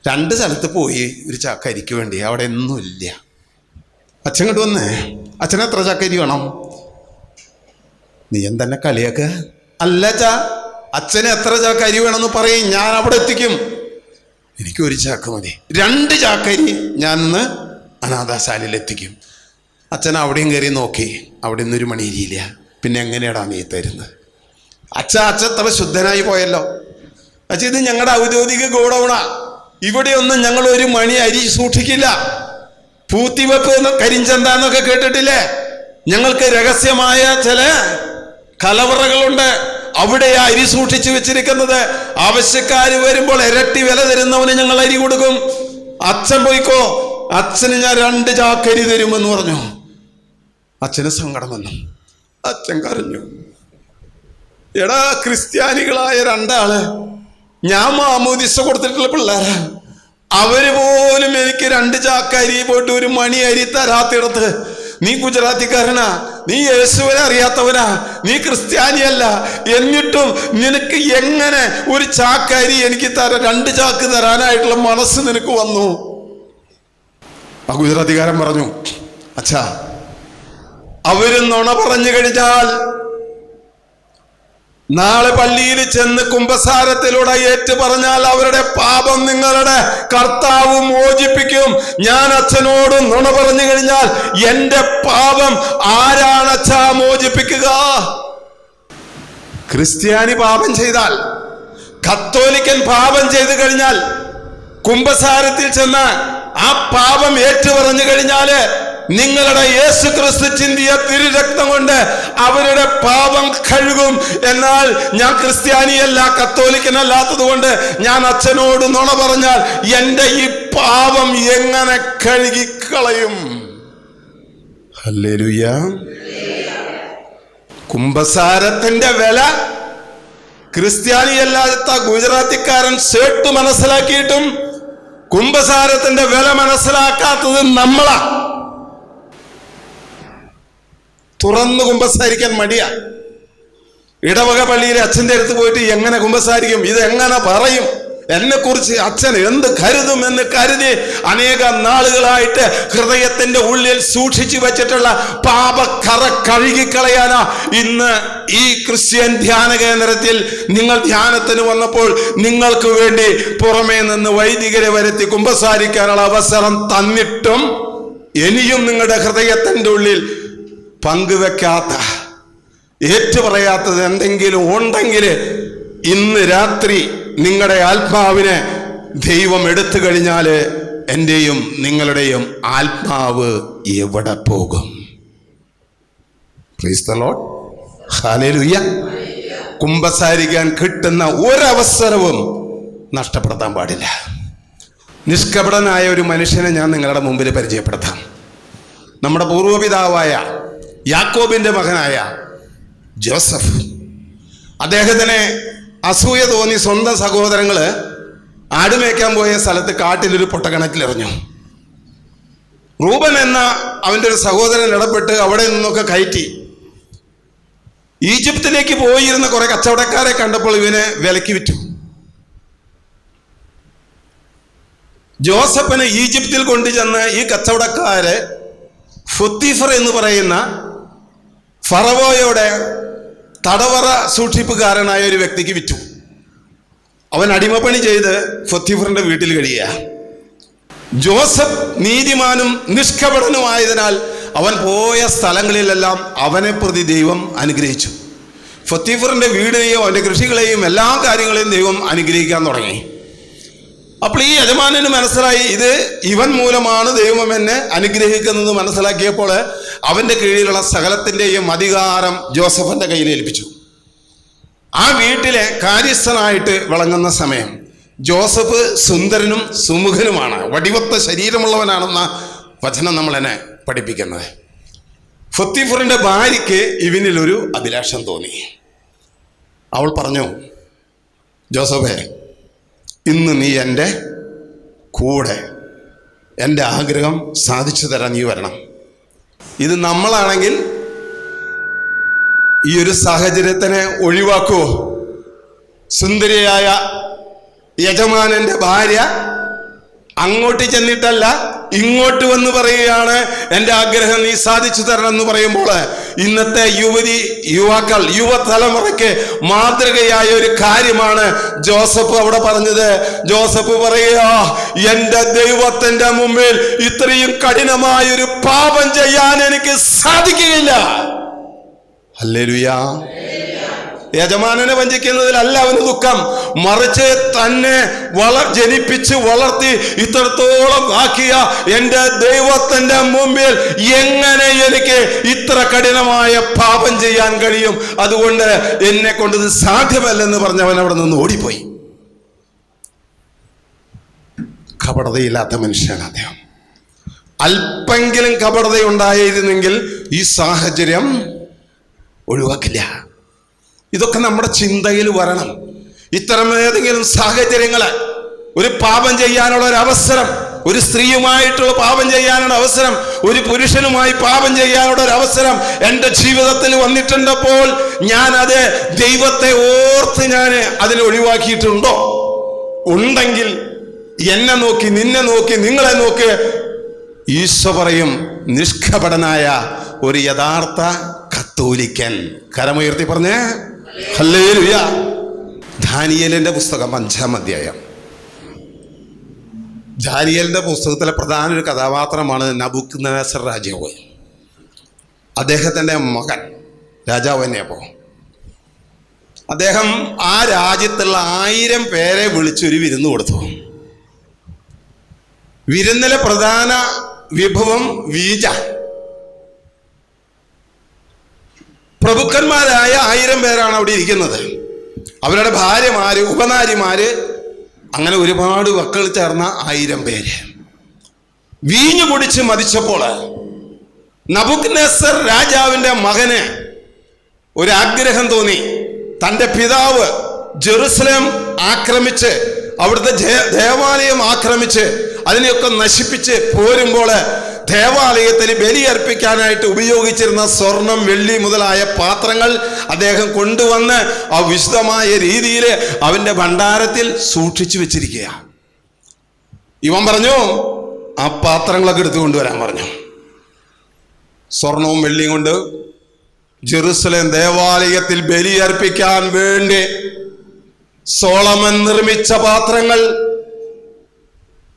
2 സ്ഥലത്ത് പോയി ഒരു ചാക്ക അരിക്ക് വേണ്ടി, അവിടെ ഒന്നുമില്ല. അച്ഛൻ ഇങ്ങോട്ട് വന്നേ, അച്ഛന് എത്ര ചാക്ക അരി വേണം? നീ എന്തെന്നെ കളിയാക്ക? അല്ല അച്ഛാ, അച്ഛന് എത്ര ചാക്ക അരി വേണമെന്ന് പറയും, ഞാൻ അവിടെ എത്തിക്കും. എനിക്ക് 1 ചാക്ക മതി. 2 ചാക്ക അരി ഞാൻ ഇന്ന് അനാഥാശാലയിൽ എത്തിക്കും. അച്ഛൻ അവിടെയും കയറി നോക്കി, അവിടെ നിന്നൊരു മണി അരിയില്ല. പിന്നെ എങ്ങനെയാടാ നീ തരുന്നത്? അച്ഛൻ അത്ര ശുദ്ധനായി പോയല്ലോ. അച്ഛൻ, ഇത് ഞങ്ങളുടെ ഔദ്യോഗിക ഗോഡൗണാ, ഇവിടെയൊന്നും ഞങ്ങൾ ഒരു മണി അരി സൂക്ഷിക്കില്ല. പൂത്തിവെപ്പ് കരിഞ്ചന്താന്നൊക്കെ കേട്ടിട്ടില്ലേ? ഞങ്ങൾക്ക് രഹസ്യമായ ചില കലവറകളുണ്ട്, അവിടെയാ അരി സൂക്ഷിച്ചു വെച്ചിരിക്കുന്നത്. ആവശ്യക്കാർ വരുമ്പോൾ ഇരട്ടി വില തരുന്നവന് ഞങ്ങൾ അരി കൊടുക്കും. അച്ഛൻ പോയിക്കോ, അച്ഛന് ഞാൻ 2 ചാക്കരി തരുമെന്ന് പറഞ്ഞു. അച്ഛന് സങ്കടം വന്നു, അച്ഛൻ കരഞ്ഞു. എടാ, ക്രിസ്ത്യാനികളായ 2 ആള്, ഞാൻ മാമോദിസ കൊടുത്തിട്ടുള്ള പിള്ളേരാ, അവര് പോലും എനിക്ക് 2 ചാക്കരി പോയിട്ട് ഒരു മണി അരി തരാത്തിടത്ത് നീ ഗുജറാത്തിക്കാരനാ, നീ യേശുവിനെ അറിയാത്തവനാ, നീ ക്രിസ്ത്യാനിയല്ല, എന്നിട്ടും നിനക്ക് എങ്ങനെ ഒരു ചാക്കരി എനിക്ക് 2 ചാക്ക് തരാനായിട്ടുള്ള മനസ്സ് നിനക്ക് വന്നു? ആ ഗുജറാത്തിക്കാരൻ പറഞ്ഞു, അച്ഛാ, അവര് നുണ പറഞ്ഞു കഴിഞ്ഞാൽ നാളെ പള്ളിയിൽ ചെന്ന് കുമ്പസാരത്തിലൂടെ ഏറ്റു പറഞ്ഞാൽ അവരുടെ പാപം നിങ്ങളുടെ കർത്താവ് മോചിപ്പിക്കും. ഞാൻ അച്ഛനോട് നുണ പറഞ്ഞു കഴിഞ്ഞാൽ എന്റെ പാപം ആരാണ് അച്ഛാ മോചിപ്പിക്കുക? ക്രിസ്ത്യാനി പാപം ചെയ്താൽ, കത്തോലിക്കൻ പാപം ചെയ്തു കഴിഞ്ഞാൽ, കുമ്പസാരത്തിൽ ചെന്ന് ആ പാപം ഏറ്റു പറഞ്ഞു കഴിഞ്ഞാല് നിങ്ങളുടെ യേശു ക്രിസ്തു ചിന്തിയ തിരുരക്തം കൊണ്ട് അവരുടെ പാപം കഴുകും. എന്നാൽ ഞാൻ ക്രിസ്ത്യാനിയല്ല, കത്തോലിക്കനല്ലാത്തത് കൊണ്ട് ഞാൻ അച്ഛനോട് നുണ പറഞ്ഞാൽ എന്റെ ഈ പാപം എങ്ങനെ കഴുകിക്കളയും? ഹല്ലേലൂയ. കുമ്പസാരത്തിന്റെ വില ക്രിസ്ത്യാനിയല്ലാത്ത ഗുജറാത്തിക്കാരൻ സേട്ട് മനസ്സിലാക്കിയിട്ടും കുമ്പസാരത്തിന്റെ വില മനസ്സിലാക്കാത്തത് നമ്മളാ. തുറന്ന് കുമ്പസാരിക്കാൻ മടിയാ. ഇടവക പള്ളിയിലെ അച്ഛൻ്റെ അടുത്ത് പോയിട്ട് എങ്ങനെ കുമ്പസാരിക്കും, ഇത് എങ്ങനെ പറയും, എന്നെ കുറിച്ച് അച്ഛൻ എന്ത് കരുതും എന്ന് കരുതി അനേക നാളുകളായിട്ട് ഹൃദയത്തിന്റെ ഉള്ളിൽ സൂക്ഷിച്ചു വെച്ചിട്ടുള്ള പാപക്കറ കഴുകിക്കളയാനാ ഇന്ന് ഈ ക്രിസ്ത്യൻ ധ്യാന കേന്ദ്രത്തിൽ നിങ്ങൾ ധ്യാനത്തിന് വന്നപ്പോൾ നിങ്ങൾക്ക് വേണ്ടി പുറമേ നിന്ന് വൈദികരെ വരുത്തി കുമ്പസാരിക്കാനുള്ള അവസരം തന്നിട്ടും ഇനിയും നിങ്ങളുടെ ഹൃദയത്തിന്റെ ഉള്ളിൽ പങ്കുവെക്കാത്ത, ഏറ്റുപറയാത്തത് എന്തെങ്കിലും ഉണ്ടെങ്കിൽ ഇന്ന് രാത്രി നിങ്ങളുടെ ആത്മാവിനെ ദൈവം എടുത്തു കഴിഞ്ഞാൽ എൻ്റെയും നിങ്ങളുടെയും ആത്മാവ് എവിടെ പോകും? Praise the Lord. ഹല്ലേലൂയ. കുമ്പസാരിക്കാൻ കിട്ടുന്ന ഒരവസരവും നഷ്ടപ്പെടുത്താൻ പാടില്ല. നിഷ്കപടനായ ഒരു മനുഷ്യനെ ഞാൻ നിങ്ങളുടെ മുമ്പിൽ പരിചയപ്പെടുത്താം. നമ്മുടെ പൂർവ്വപിതാവായ യാക്കോബിന്റെ മകനായ ജോസഫ്. അദ്ദേഹത്തിന് അസൂയ തോന്നി സ്വന്തം സഹോദരങ്ങള് ആടുമേക്കാൻ പോയ സ്ഥലത്ത് കാട്ടിലൊരു പൊട്ടക്കിണറ്റിലെറിഞ്ഞു. റൂബൻ എന്ന അവൻ്റെ ഒരു സഹോദരൻ ഇടപെട്ട് അവിടെ നിന്നൊക്കെ കയറ്റി. ഈജിപ്തിലേക്ക് പോയിരുന്ന കുറെ കച്ചവടക്കാരെ കണ്ടപ്പോൾ ഇവനെ വിലക്ക് വിറ്റു. ജോസഫിനെ ഈജിപ്തിൽ കൊണ്ടുചെന്ന് ഈ കച്ചവടക്കാര് ഫൊത്തീഫർ എന്ന് പറയുന്ന ഫറവോയുടെ തടവറ സൂക്ഷിപ്പുകാരനായ ഒരു വ്യക്തിക്ക് വിറ്റു. അവൻ അടിമപ്പണി ചെയ്ത് ഫൊത്തീഫറിന്റെ വീട്ടിൽ കഴിയുക. ജോസഫ് നീതിമാനും നിഷ്കപടനുമായതിനാൽ അവൻ പോയ സ്ഥലങ്ങളിലെല്ലാം അവനെ പ്രതി ദൈവം അനുഗ്രഹിച്ചു. ഫൊത്തീഫറിന്റെ വീടിനെയും അവന്റെ കൃഷികളെയും എല്ലാ കാര്യങ്ങളെയും ദൈവം അനുഗ്രഹിക്കാൻ തുടങ്ങി. അപ്പോൾ ഈ യജമാനന് മനസ്സിലായി, ഇത് ഇവൻ മൂലമാണ് ദൈവം എന്നെ അനുഗ്രഹിക്കുന്നത് മനസ്സിലാക്കിയപ്പോൾ അവന്റെ കീഴിലുള്ള സകലത്തിൻ്റെയും അധികാരം ജോസഫിന്റെ കയ്യിൽ ഏൽപ്പിച്ചു. ആ വീട്ടിലെ കാര്യസ്ഥനായിട്ട് വിളങ്ങുന്ന സമയം ജോസഫ് സുന്ദരനും സുമുഖനുമാണ്, വടിവത്ത ശരീരമുള്ളവനാണെന്ന വചനം നമ്മളെന്നെ പഠിപ്പിക്കുന്നത്. ഫൊത്തീഫറിന്റെ ഭാര്യയ്ക്ക് ഇവനിലൊരു അഭിലാഷം തോന്നി. അവൾ പറഞ്ഞു, ജോസഫേ, ഇന്ന് നീ എൻ്റെ കൂടെ എൻ്റെ ആഗ്രഹം സാധിച്ചു തരാൻ നീ വരണം. ഇത് നമ്മളാണെങ്കിൽ ഈ ഒരു സാഹചര്യത്തിനെ ഒഴിവാക്കുവോ? സുന്ദരിയായ യജമാനന്റെ ഭാര്യ അങ്ങോട്ട് ചെന്നിട്ടല്ല ഇങ്ങോട്ട് വന്ന് പറയുകയാണ്, എൻ്റെ ആഗ്രഹം നീ സാധിച്ചു തരണം എന്ന് പറയുമ്പോൾ ഇന്നത്തെ യുവാക്കൾ യുവതലമുറയ്ക്ക് മാതൃകയായ ഒരു കാര്യമാണ് ജോസഫ് അവിടെ പറഞ്ഞത്. ജോസഫ് പറയുക, എൻ്റെ ദൈവത്തിന്റെ മുമ്പിൽ ഇത്രയും കഠിനമായൊരു പാപം ചെയ്യാൻ എനിക്ക് സാധിക്കുകയില്ല. ഹല്ലേലൂയ. യജമാനനെ വഞ്ചിക്കുന്നതിലല്ല അവന് ദുഃഖം, മറിച്ച് തന്നെ ജനിപ്പിച്ച് വളർത്തി ഇത്രത്തോളം ആക്കിയ എൻ്റെ ദൈവത്തിന്റെ മുമ്പിൽ എങ്ങനെ എനിക്ക് ഇത്ര കഠിനമായ പാപം ചെയ്യാൻ കഴിയും? അതുകൊണ്ട് എന്നെ കൊണ്ട് ഇത് സാധ്യമല്ലെന്ന് പറഞ്ഞവൻ അവിടെ നിന്ന് ഓടിപ്പോയി. കപടതയില്ലാത്ത മനുഷ്യനാണ് അദ്ദേഹം. അല്പെങ്കിലും കപടതയുണ്ടായിരുന്നെങ്കിൽ ഈ സാഹചര്യം ഒഴിവാക്കില്ല. ഇതൊക്കെ നമ്മുടെ ചിന്തയിൽ വരണം. ഇത്തരം ഏതെങ്കിലും സാഹചര്യങ്ങൾ, ഒരു പാപം ചെയ്യാനുള്ള ഒരു അവസരം, ഒരു സ്ത്രീയുമായിട്ടുള്ള പാപം ചെയ്യാനുള്ള അവസരം, ഒരു പുരുഷനുമായി പാപം ചെയ്യാനുള്ള ഒരു അവസരം എൻ്റെ ജീവിതത്തിൽ വന്നിട്ടുണ്ടപ്പോൾ ഞാൻ അത് ദൈവത്തെ ഓർത്ത് ഞാൻ അതിനെ ഒഴിവാക്കിയിട്ടുണ്ടോ? ഉണ്ടെങ്കിൽ എന്നെ നോക്കി, നിന്നെ നോക്കി, നിങ്ങളെ നോക്കി ഈശോ പറയും, നിഷ്കപടനായ ഒരു യഥാർത്ഥ കത്തോലിക്കൻ. കരമുയർത്തി പറഞ്ഞേ ഹല്ലേലൂയ. ദാനിയേലിന്റെ പുസ്തകം 5-ാം അധ്യായം. ദാനിയേലിന്റെ പുസ്തകത്തിലെ പ്രധാന ഒരു കഥാപാത്രമാണ് നബൂഖദ്നേസർ രാജാവ്. അദ്ദേഹത്തിൻ്റെ മകൻ രാജാവ് തന്നെയപ്പോൾ അദ്ദേഹം ആ രാജ്യത്തുള്ള 1000 പേരെ വിളിച്ചൊരു വിരുന്ന് കൊടുത്തു. വിരുന്നിലെ പ്രധാന വിഭവം വീജ. പ്രഭുക്കന്മാരായ 1000 പേരാണ് അവിടെ ഇരിക്കുന്നത്. അവരുടെ ഭാര്യമാര്, ഉപനാരിമാര്, അങ്ങനെ ഒരുപാട് മക്കൾ ചേർന്ന 1000 പേര്. വീഞ്ഞു കുടിച്ച് മതിച്ചപ്പോൾ നബൂഖദ്നേസർ രാജാവിന്റെ മകന് ഒരാഗ്രഹം തോന്നി. തൻ്റെ പിതാവ് ജെറുസലേം ആക്രമിച്ച്, അവിടുത്തെ ദേവാലയം ആക്രമിച്ച് അതിനെയൊക്കെ നശിപ്പിച്ച് പോരുമ്പോൾ ദേവാലയത്തിൽ ബലിയർപ്പിക്കാനായിട്ട് ഉപയോഗിച്ചിരുന്ന സ്വർണം, വെള്ളി മുതലായ പാത്രങ്ങൾ അദ്ദേഹം കൊണ്ടുവന്ന് ആ വിശദമായ രീതിയിൽ അവൻ്റെ ഭണ്ഡാരത്തിൽ സൂക്ഷിച്ചു വെച്ചിരിക്കുക. ഇവൻ പറഞ്ഞു, ആ പാത്രങ്ങളൊക്കെ എടുത്തു കൊണ്ടുവരാൻ പറഞ്ഞു. സ്വർണവും വെള്ളിയും കൊണ്ട് ജെറുസലേം ദേവാലയത്തിൽ ബലിയർപ്പിക്കാൻ വേണ്ടി സോളമൻ നിർമ്മിച്ച പാത്രങ്ങൾ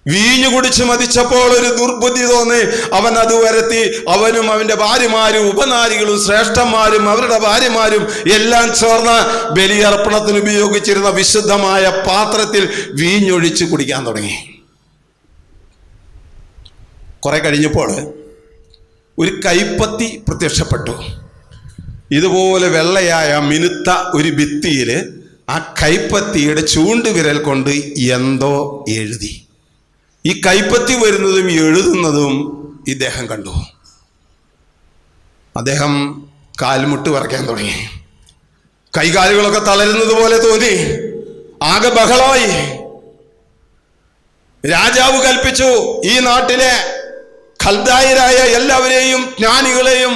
വീഞ്ഞു കുടിച്ച് മതിച്ചപ്പോൾ ഒരു ദുർബുദ്ധി തോന്നി. അവൻ അത് വരുത്തി. അവനും അവൻ്റെ ഭാര്യമാരും ഉപനാരികളും ശ്രേഷ്ഠന്മാരും അവരുടെ ഭാര്യമാരും എല്ലാം ചേർന്ന് ബലിയർപ്പണത്തിന് ഉപയോഗിച്ചിരുന്ന വിശുദ്ധമായ പാത്രത്തിൽ വീഞ്ഞൊഴിച്ച് കുടിക്കാൻ തുടങ്ങി. കുറെ കഴിഞ്ഞപ്പോൾ ഒരു കൈപ്പത്തി പ്രത്യക്ഷപ്പെട്ടു. ഇതുപോലെ വെള്ളയായ മിനുത്ത ഒരു ഭിത്തിയിൽ ആ കൈപ്പത്തിയുടെ ചൂണ്ടുവിരൽ കൊണ്ട് എന്തോ എഴുതി. ഈ കൈപ്പത്തി വരുന്നതും എഴുതുന്നതും ഇദ്ദേഹം കണ്ടു. അദ്ദേഹം കാൽമുട്ട് വിറയ്ക്കാൻ തുടങ്ങി. കൈകാലുകളൊക്കെ തളരുന്നത് പോലെ തോന്നി. ആകെ ബഹളമായി. രാജാവ് കൽപ്പിച്ചു, ഈ നാട്ടിലെ ഖൽദായരായ എല്ലാവരെയും, ജ്ഞാനികളെയും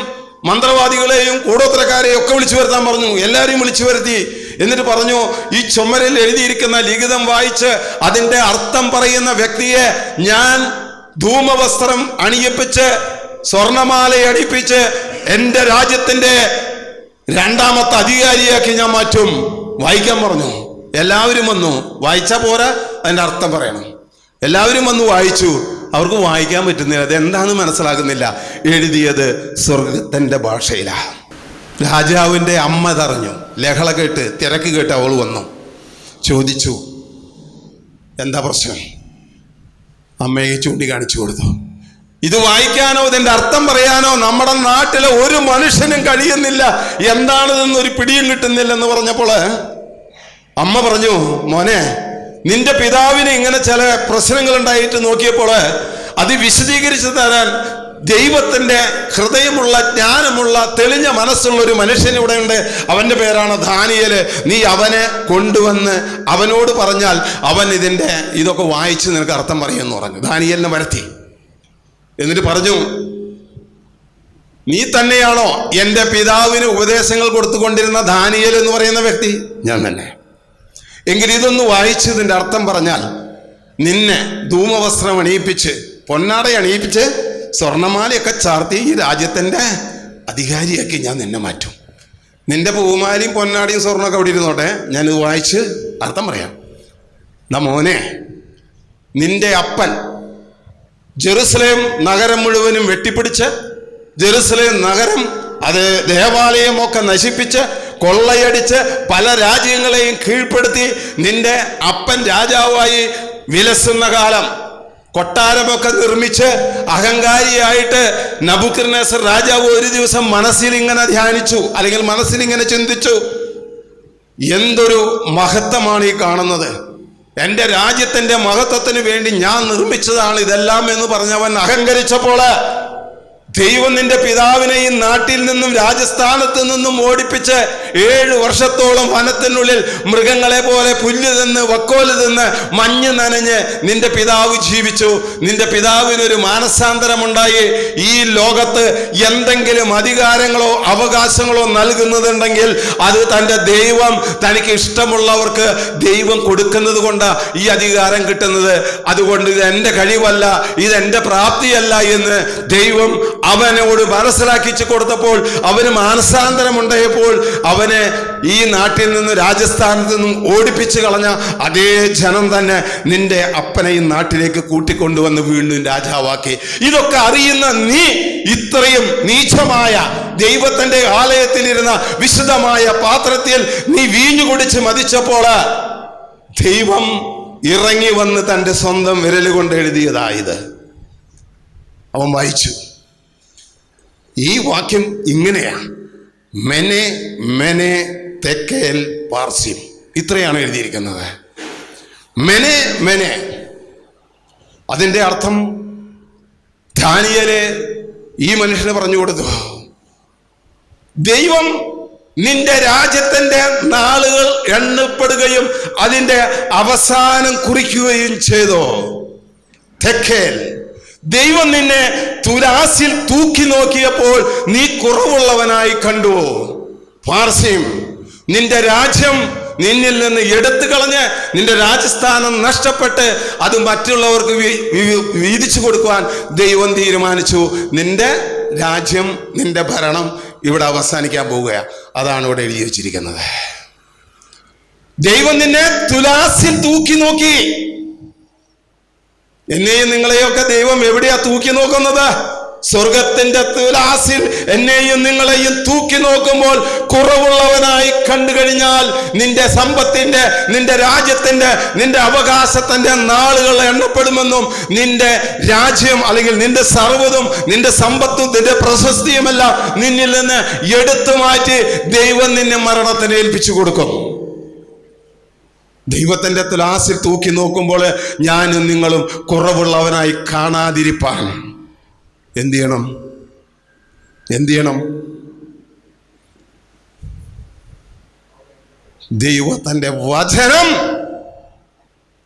മന്ത്രവാദികളെയും കൂടോത്രക്കാരെയും ഒക്കെ വിളിച്ചു വരുത്താൻ പറഞ്ഞു. എല്ലാവരെയും വിളിച്ചു വരുത്തി. എന്നിട്ട് പറഞ്ഞു, ഈ ചുമരിൽ എഴുതിയിരിക്കുന്ന ലിഖിതം വായിച്ച് അതിൻ്റെ അർത്ഥം പറയുന്ന വ്യക്തിയെ ഞാൻ ധൂമവസ്ത്രം അണിയിപ്പിച്ച് സ്വർണമാല അണിയിപ്പിച്ച് എൻ്റെ രാജ്യത്തിൻ്റെ രണ്ടാമത്തെ അധികാരിയാക്കി ഞാൻ മാറ്റും. വായിക്കാൻ പറഞ്ഞു. എല്ലാവരും വന്നു. വായിച്ചാൽ പോരാ, അതിൻ്റെ അർത്ഥം പറയണം. എല്ലാവരും വന്ന് വായിച്ചു. അവർക്ക് വായിക്കാൻ പറ്റുന്നില്ല, അതെന്താണെന്ന് മനസ്സിലാകുന്നില്ല. എഴുതിയത് സ്വർഗത്തിൻ്റെ ഭാഷയിലാണ്. രാജാവിൻ്റെ അമ്മ തറഞ്ഞു. ലഹള കേട്ട്, തിരക്ക് കേട്ട് അവൾ വന്നു. ചോദിച്ചു, എന്താ പ്രശ്നം? അമ്മയെ ചൂണ്ടിക്കാണിച്ചു കൊടുത്തു. ഇത് വായിക്കാനോ ഇതിൻ്റെ അർത്ഥം പറയാനോ നമ്മുടെ നാട്ടിലെ ഒരു മനുഷ്യനും കഴിയുന്നില്ല. എന്താണിതെന്നൊരു പിടിയും കിട്ടുന്നില്ലെന്ന് പറഞ്ഞപ്പോൾ അമ്മ പറഞ്ഞു, മോനെ, നിന്റെ പിതാവിന് ഇങ്ങനെ ചില പ്രശ്നങ്ങൾ ഉണ്ടായിട്ട് നോക്കിയപ്പോൾ അത് വിശദീകരിച്ചു തരാൻ ദൈവത്തിൻ്റെ ഹൃദയമുള്ള, ജ്ഞാനമുള്ള, തെളിഞ്ഞ മനസ്സുള്ള ഒരു മനുഷ്യൻ ഇവിടെ ഉണ്ട്. അവൻ്റെ പേരാണ് ദാനിയേല്. നീ അവനെ കൊണ്ടുവന്ന് അവനോട് പറഞ്ഞാൽ അവൻ ഇതൊക്കെ വായിച്ച് നിനക്ക് അർത്ഥം പറയുമെന്ന് പറഞ്ഞു. ദാനിയേലിനെ വരുത്തി. എന്നിട്ട് പറഞ്ഞു, നീ തന്നെയാണോ എൻ്റെ പിതാവിന് ഉപദേശങ്ങൾ കൊടുത്തുകൊണ്ടിരുന്ന ദാനിയേൽ എന്ന് പറയുന്ന വ്യക്തി? ഞാൻ തന്നെ. എങ്കിൽ ഇതൊന്ന് വായിച്ച് ഇതിൻ്റെ അർത്ഥം പറഞ്ഞാൽ നിന്നെ ധൂമവസ്ത്രം അണിയിപ്പിച്ച്, പൊന്നാട അണിയിപ്പിച്ച്, സ്വർണമാലയൊക്കെ ചാർത്തി ഈ രാജ്യത്തിൻ്റെ അധികാരിയാക്കി ഞാൻ നിന്നെ മാറ്റും. നിന്റെ പൂമാലയും പൊന്നാടിയും സ്വർണ്ണമൊക്കെ അവിടെ ഇരുന്നോട്ടെ, ഞാനിത് വായിച്ച് അർത്ഥം പറയാം. എന്നാ മോനെ, നിന്റെ അപ്പൻ ജെറുസലേം നഗരം മുഴുവനും വെട്ടിപ്പിടിച്ച്, ജെറുസലേം നഗരം അത് ദേവാലയമൊക്കെ നശിപ്പിച്ച്, കൊള്ളയടിച്ച്, പല രാജ്യങ്ങളെയും കീഴ്പ്പെടുത്തി, നിന്റെ അപ്പൻ രാജാവായി വിലസുന്ന കാലം കൊട്ടാരമൊക്കെ നിർമ്മിച്ച് അഹങ്കാരിയായിട്ട് നബൂഖദ്നേസർ രാജാവ് ഒരു ദിവസം മനസ്സിൽ ഇങ്ങനെ ധ്യാനിച്ചു, അല്ലെങ്കിൽ മനസ്സിൽ ഇങ്ങനെ ചിന്തിച്ചു, എന്തൊരു മഹത്വമാണ് ഈ കാണുന്നത്, എൻ്റെ രാജ്യത്തിൻ്റെ മഹത്വത്തിന് വേണ്ടി ഞാൻ നിർമ്മിച്ചതാണ് ഇതെല്ലാം എന്ന് പറഞ്ഞവൻ അഹങ്കരിച്ചപ്പോൾ ദൈവം നിന്റെ പിതാവിനെ ഈ നാട്ടിൽ നിന്നും രാജസ്ഥാനത്ത് നിന്നും ഓടിപ്പിച്ച് 7 വർഷത്തോളം വനത്തിനുള്ളിൽ മൃഗങ്ങളെ പോലെ പുല്ല് തിന്ന്, വക്കോല് തിന്ന്, മഞ്ഞ് നനഞ്ഞ് നിന്റെ പിതാവ് ജീവിച്ചു. നിന്റെ പിതാവിനൊരു മാനസാന്തരമുണ്ടായി. ഈ ലോകത്ത് എന്തെങ്കിലും അധികാരങ്ങളോ അവകാശങ്ങളോ നൽകുന്നതുണ്ടെങ്കിൽ അത് തൻ്റെ ദൈവം തനിക്ക് ഇഷ്ടമുള്ളവർക്ക് ദൈവം കൊടുക്കുന്നത് കൊണ്ടാണ് ഈ അധികാരം കിട്ടുന്നത്. അതുകൊണ്ട് ഇത് എൻ്റെ കഴിവല്ല, ഇതെൻ്റെ പ്രാപ്തിയല്ല എന്ന് ദൈവം അവനോട് മനസ്സിലാക്കിച്ചു കൊടുത്തപ്പോൾ, അവന് മാനസാന്തരമുണ്ടായപ്പോൾ അവനെ ഈ നാട്ടിൽ നിന്ന്, രാജസ്ഥാനത്ത് നിന്നും ഓടിപ്പിച്ചു കളഞ്ഞ അതേ ജനം തന്നെ നിന്റെ അപ്പനെ ഈ നാട്ടിലേക്ക് കൂട്ടിക്കൊണ്ടുവന്ന് വീണ്ടും രാജാവാക്കി. ഇതൊക്കെ അറിയുന്ന നീ ഇത്രയും നീചമായ, ദൈവത്തിന്റെ ആലയത്തിലിരുന്ന വിശുദ്ധമായ പാത്രത്തിൽ നീ വീഞ്ഞു കുടിച്ച് മതിച്ചപ്പോൾ ദൈവം ഇറങ്ങി വന്ന് തൻ്റെ സ്വന്തം വിരലുകൊണ്ട് എഴുതിയതായത് അവൻ വായിച്ചു. ഈ വാക്യം ഇങ്ങനെയാണ്, മെനെ മെനെ തെക്കേൽ പാർസിം. ഇത്രയാണ് എഴുതിയിരിക്കുന്നത്. മെനെ മെനെ, അതിൻ്റെ അർത്ഥം ദാനിയേല് ഈ മനുഷ്യന് പറഞ്ഞു കൊടുത്തു, ദൈവം നിന്റെ രാജ്യത്തിൻ്റെ നാളുകൾ എണ്ണപ്പെടുകയും അതിൻ്റെ അവസാനം കുറിക്കുകയും ചെയ്തു. തെക്കേൽ, ദൈവം നിന്നെ തുലാസിൽ തൂക്കി നോക്കിയപ്പോൾ നീ കുറവുള്ളവനായി കണ്ടു. പാർസിം, നിന്റെ രാജ്യം നിന്നിൽ നിന്ന് എടുത്തു കളഞ്ഞ് നിന്റെ രാജസ്ഥാനം നഷ്ടപ്പെട്ട് അത് മറ്റുള്ളവർക്ക് വീതിച്ചു കൊടുക്കുവാൻ ദൈവം തീരുമാനിച്ചു. നിന്റെ രാജ്യം, നിന്റെ ഭരണം ഇവിടെ അവസാനിക്കാൻ പോവുകയാണ്. അതാണ് ഇവിടെ എഴുതി വച്ചിരിക്കുന്നത്. ദൈവം നിന്നെ തുലാസിൽ തൂക്കി നോക്കി. എന്നെയും നിങ്ങളെയൊക്കെ ദൈവം എവിടെയാ തൂക്കി നോക്കുന്നത്? സ്വർഗത്തിന്റെ തുലാസിൽ എന്നെയും നിങ്ങളെയും തൂക്കി നോക്കുമ്പോൾ കുറവുള്ളവനായി കണ്ടു കഴിഞ്ഞാൽ നിന്റെ സമ്പത്തിന്റെ, നിന്റെ രാജ്യത്തിന്റെ, നിന്റെ അവകാശത്തിന്റെ നാളുകൾ എണ്ണപ്പെടുമെന്നും നിന്റെ രാജ്യം അല്ലെങ്കിൽ നിന്റെ സർവ്വതും, നിന്റെ സമ്പത്തും, നിന്റെ പ്രശസ്തിയുമെല്ലാം നിന്നിൽ നിന്ന് എടുത്തു മാറ്റി ദൈവം നിന്നെ മരണത്തിന് ഏൽപ്പിച്ചു കൊടുക്കും. ദൈവത്തിന്റെ തുലാസിൽ തൂക്കി നോക്കുമ്പോൾ ഞാനും നിങ്ങളും കുറവുള്ളവനായി കാണാതിരിപ്പാൻ എന്ത് ചെയ്യണം? ദൈവത്തിന്റെ വചനം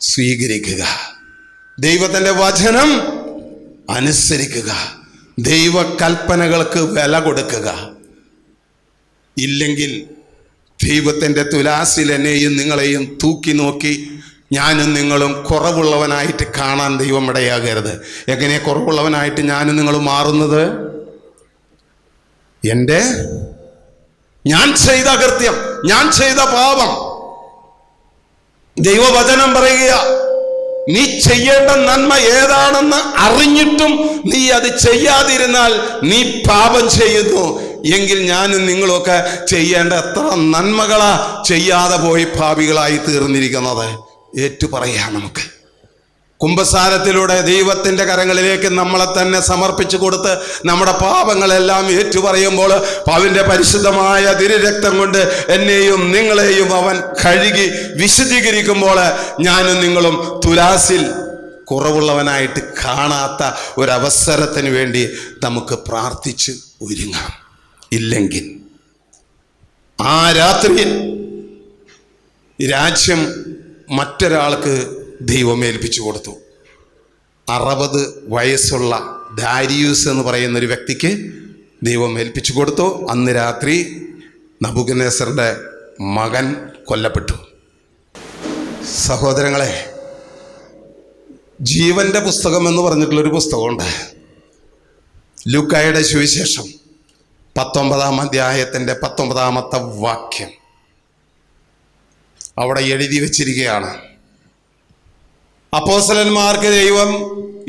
സ്വീകരിക്കുക. ദൈവത്തിന്റെ വചനം അനുസരിക്കുക, ദൈവകൽപ്പനകൾക്ക് വില കൊടുക്കുക. ഇല്ലെങ്കിൽ ദൈവത്തിൻ്റെ തുലാസിൽ എന്നെയും നിങ്ങളെയും തൂക്കി നോക്കി ഞാനും നിങ്ങളും കുറവുള്ളവനായിട്ട് കാണാൻ ദൈവം ഇടയാകരുത്. എങ്ങനെ കുറവുള്ളവനായിട്ട് ഞാനും നിങ്ങളും മാറുന്നത്? ഞാൻ ചെയ്ത അകൃത്യം, ഞാൻ ചെയ്ത പാപം. ദൈവവചനം പറയുക, നീ ചെയ്യേണ്ട നന്മ ഏതാണെന്ന് അറിഞ്ഞിട്ടും നീ അത് ചെയ്യാതിരുന്നാൽ നീ പാപം ചെയ്യുന്നു. എങ്കിൽ ഞാനും നിങ്ങളൊക്കെ ചെയ്യേണ്ട എത്ര നന്മകളാ ചെയ്യാതെ പോയി പാപികളായി തീർന്നിരിക്കുന്നത്. ഏറ്റുപറയാ നമുക്ക്. കുമ്പസാരത്തിലൂടെ ദൈവത്തിൻ്റെ കരങ്ങളിലേക്ക് നമ്മളെ തന്നെ സമർപ്പിച്ചു കൊടുത്ത് നമ്മുടെ പാപങ്ങളെല്ലാം ഏറ്റുപറയുമ്പോൾ അവൻ്റെ പരിശുദ്ധമായ തിരുരക്തം കൊണ്ട് എന്നെയും നിങ്ങളെയും അവൻ കഴുകി വിശുദ്ധീകരിക്കുമ്പോൾ ഞാനും നിങ്ങളും തുലാസിൽ കുറവുള്ളവനായിട്ട് കാണാത്ത ഒരവസരത്തിന് വേണ്ടി നമുക്ക് പ്രാർത്ഥിച്ച് ഒരുങ്ങാം. ഇല്ലെങ്കിൽ ആ രാത്രിയിൽ രാജ്യം മറ്റൊരാൾക്ക് ദൈവം ഏൽപ്പിച്ചു കൊടുത്തു. 60 വയസ്സുള്ള ദാരിയൂസ് എന്ന് പറയുന്ന ഒരു വ്യക്തിക്ക് ദൈവം ഏൽപ്പിച്ചു കൊടുത്തു. അന്ന് രാത്രി നബൂഖദ്നേസറിന്റെ മകൻ കൊല്ലപ്പെട്ടു. സഹോദരങ്ങളെ, ജീവന്റെ പുസ്തകം എന്ന് പറഞ്ഞിട്ടുള്ളൊരു പുസ്തകമുണ്ട്. ലൂക്കായുടെ സുവിശേഷം 19-ാം അധ്യായത്തിൻ്റെ 19-ാമത്തെ വാക്യം അവിടെ എഴുതി വച്ചിരിക്കുകയാണ്. അപ്പോസ്തലന്മാർക്ക് ദൈവം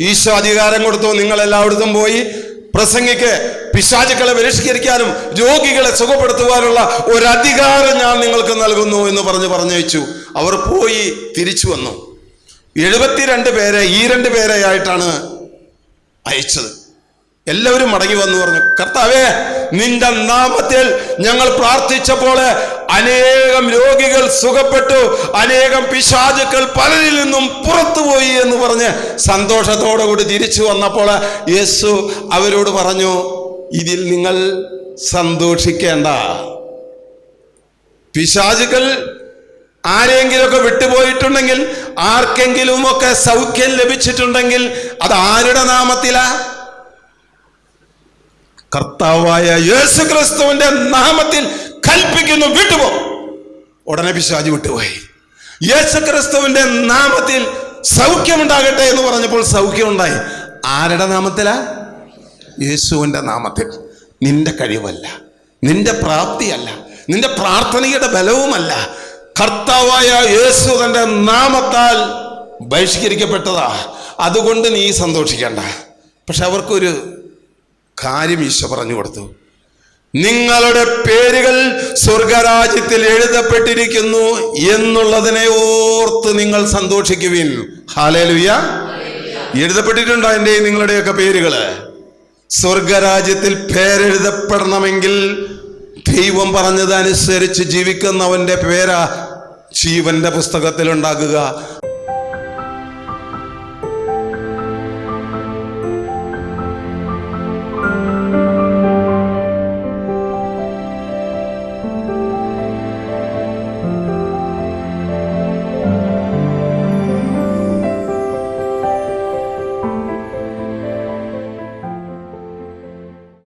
ഈശോ അധികാരം കൊടുത്തു. നിങ്ങൾ എല്ലായിടത്തും പോയി പ്രസംഗിക്ക്, പിശാചുക്കളെ ബഹിഷ്കരിക്കാനും രോഗികളെ സുഖപ്പെടുത്തുവാനുള്ള ഒരധികാരം ഞാൻ നിങ്ങൾക്ക് നൽകുന്നു എന്ന് പറഞ്ഞയച്ചു. അവർ പോയി തിരിച്ചു വന്നു. 72 പേരെ ഈ 2 പേരെയായിട്ടാണ് അയച്ചത്. എല്ലാവരും മടങ്ങി വന്നു പറഞ്ഞു, കർത്താവേ, നിന്റെ നാമത്തിൽ ഞങ്ങൾ പ്രാർത്ഥിച്ചപ്പോൾ അനേകം രോഗികൾ സുഖപ്പെട്ടു, അനേകം പിശാചുക്കൾ പലരിൽ നിന്നും പുറത്തുപോയി എന്ന് പറഞ്ഞ് സന്തോഷത്തോടു കൂടി തിരിച്ചു വന്നപ്പോൾ യേശു അവരോട് പറഞ്ഞു, ഇതിൽ നിങ്ങൾ സന്തോഷിക്കേണ്ട. പിശാചുക്കൾ ആരെങ്കിലുമൊക്കെ വിട്ടുപോയിട്ടുണ്ടെങ്കിൽ, ആർക്കെങ്കിലുമൊക്കെ സൗഖ്യം ലഭിച്ചിട്ടുണ്ടെങ്കിൽ അത് ആരുടെ നാമത്തിലാ? കർത്താവായ യേശു ക്രിസ്തുവിന്റെ നാമത്തിൽ കൽപ്പിക്കുന്നു, വിട്ടുപോ. ഉടനെ പിശാച് വിട്ടുപോയി. യേശു ക്രിസ്തുവിന്റെ നാമത്തിൽ സൗഖ്യമുണ്ടാകട്ടെ എന്ന് പറഞ്ഞപ്പോൾ സൗഖ്യമുണ്ടായി. ആരുടെ നാമത്തിലാ? യേശുവിന്റെ നാമത്തിൽ. നിന്റെ കഴിവല്ല, നിന്റെ പ്രാപ്തിയല്ല, നിന്റെ പ്രാർത്ഥനയുടെ ബലവുമല്ല. കർത്താവായ യേശു തന്റെ നാമത്താൽ ബഹിഷ്കരിക്കപ്പെട്ടതാ. അതുകൊണ്ട് നീ സന്തോഷിക്കണ്ട. പക്ഷെ അവർക്കൊരു കാര്യം ഈശോ പറഞ്ഞു കൊടുത്തു. നിങ്ങളുടെ പേരുകൾ സ്വർഗരാജ്യത്തിൽ എഴുതപ്പെട്ടിരിക്കുന്നു എന്നുള്ളതിനെ ഓർത്ത് നിങ്ങൾ സന്തോഷിക്കുവിൻ. ഹല്ലേലൂയ. എഴുതപ്പെട്ടിട്ടുണ്ടോ എൻ്റെ നിങ്ങളുടെയൊക്കെ പേരുകള്? സ്വർഗരാജ്യത്തിൽ പേരെഴുതപ്പെടണമെങ്കിൽ ദൈവം പറഞ്ഞതനുസരിച്ച് ജീവിക്കുന്നവന്റെ പേരാ ജീവന്റെ പുസ്തകത്തിൽ ഉണ്ടാകുക.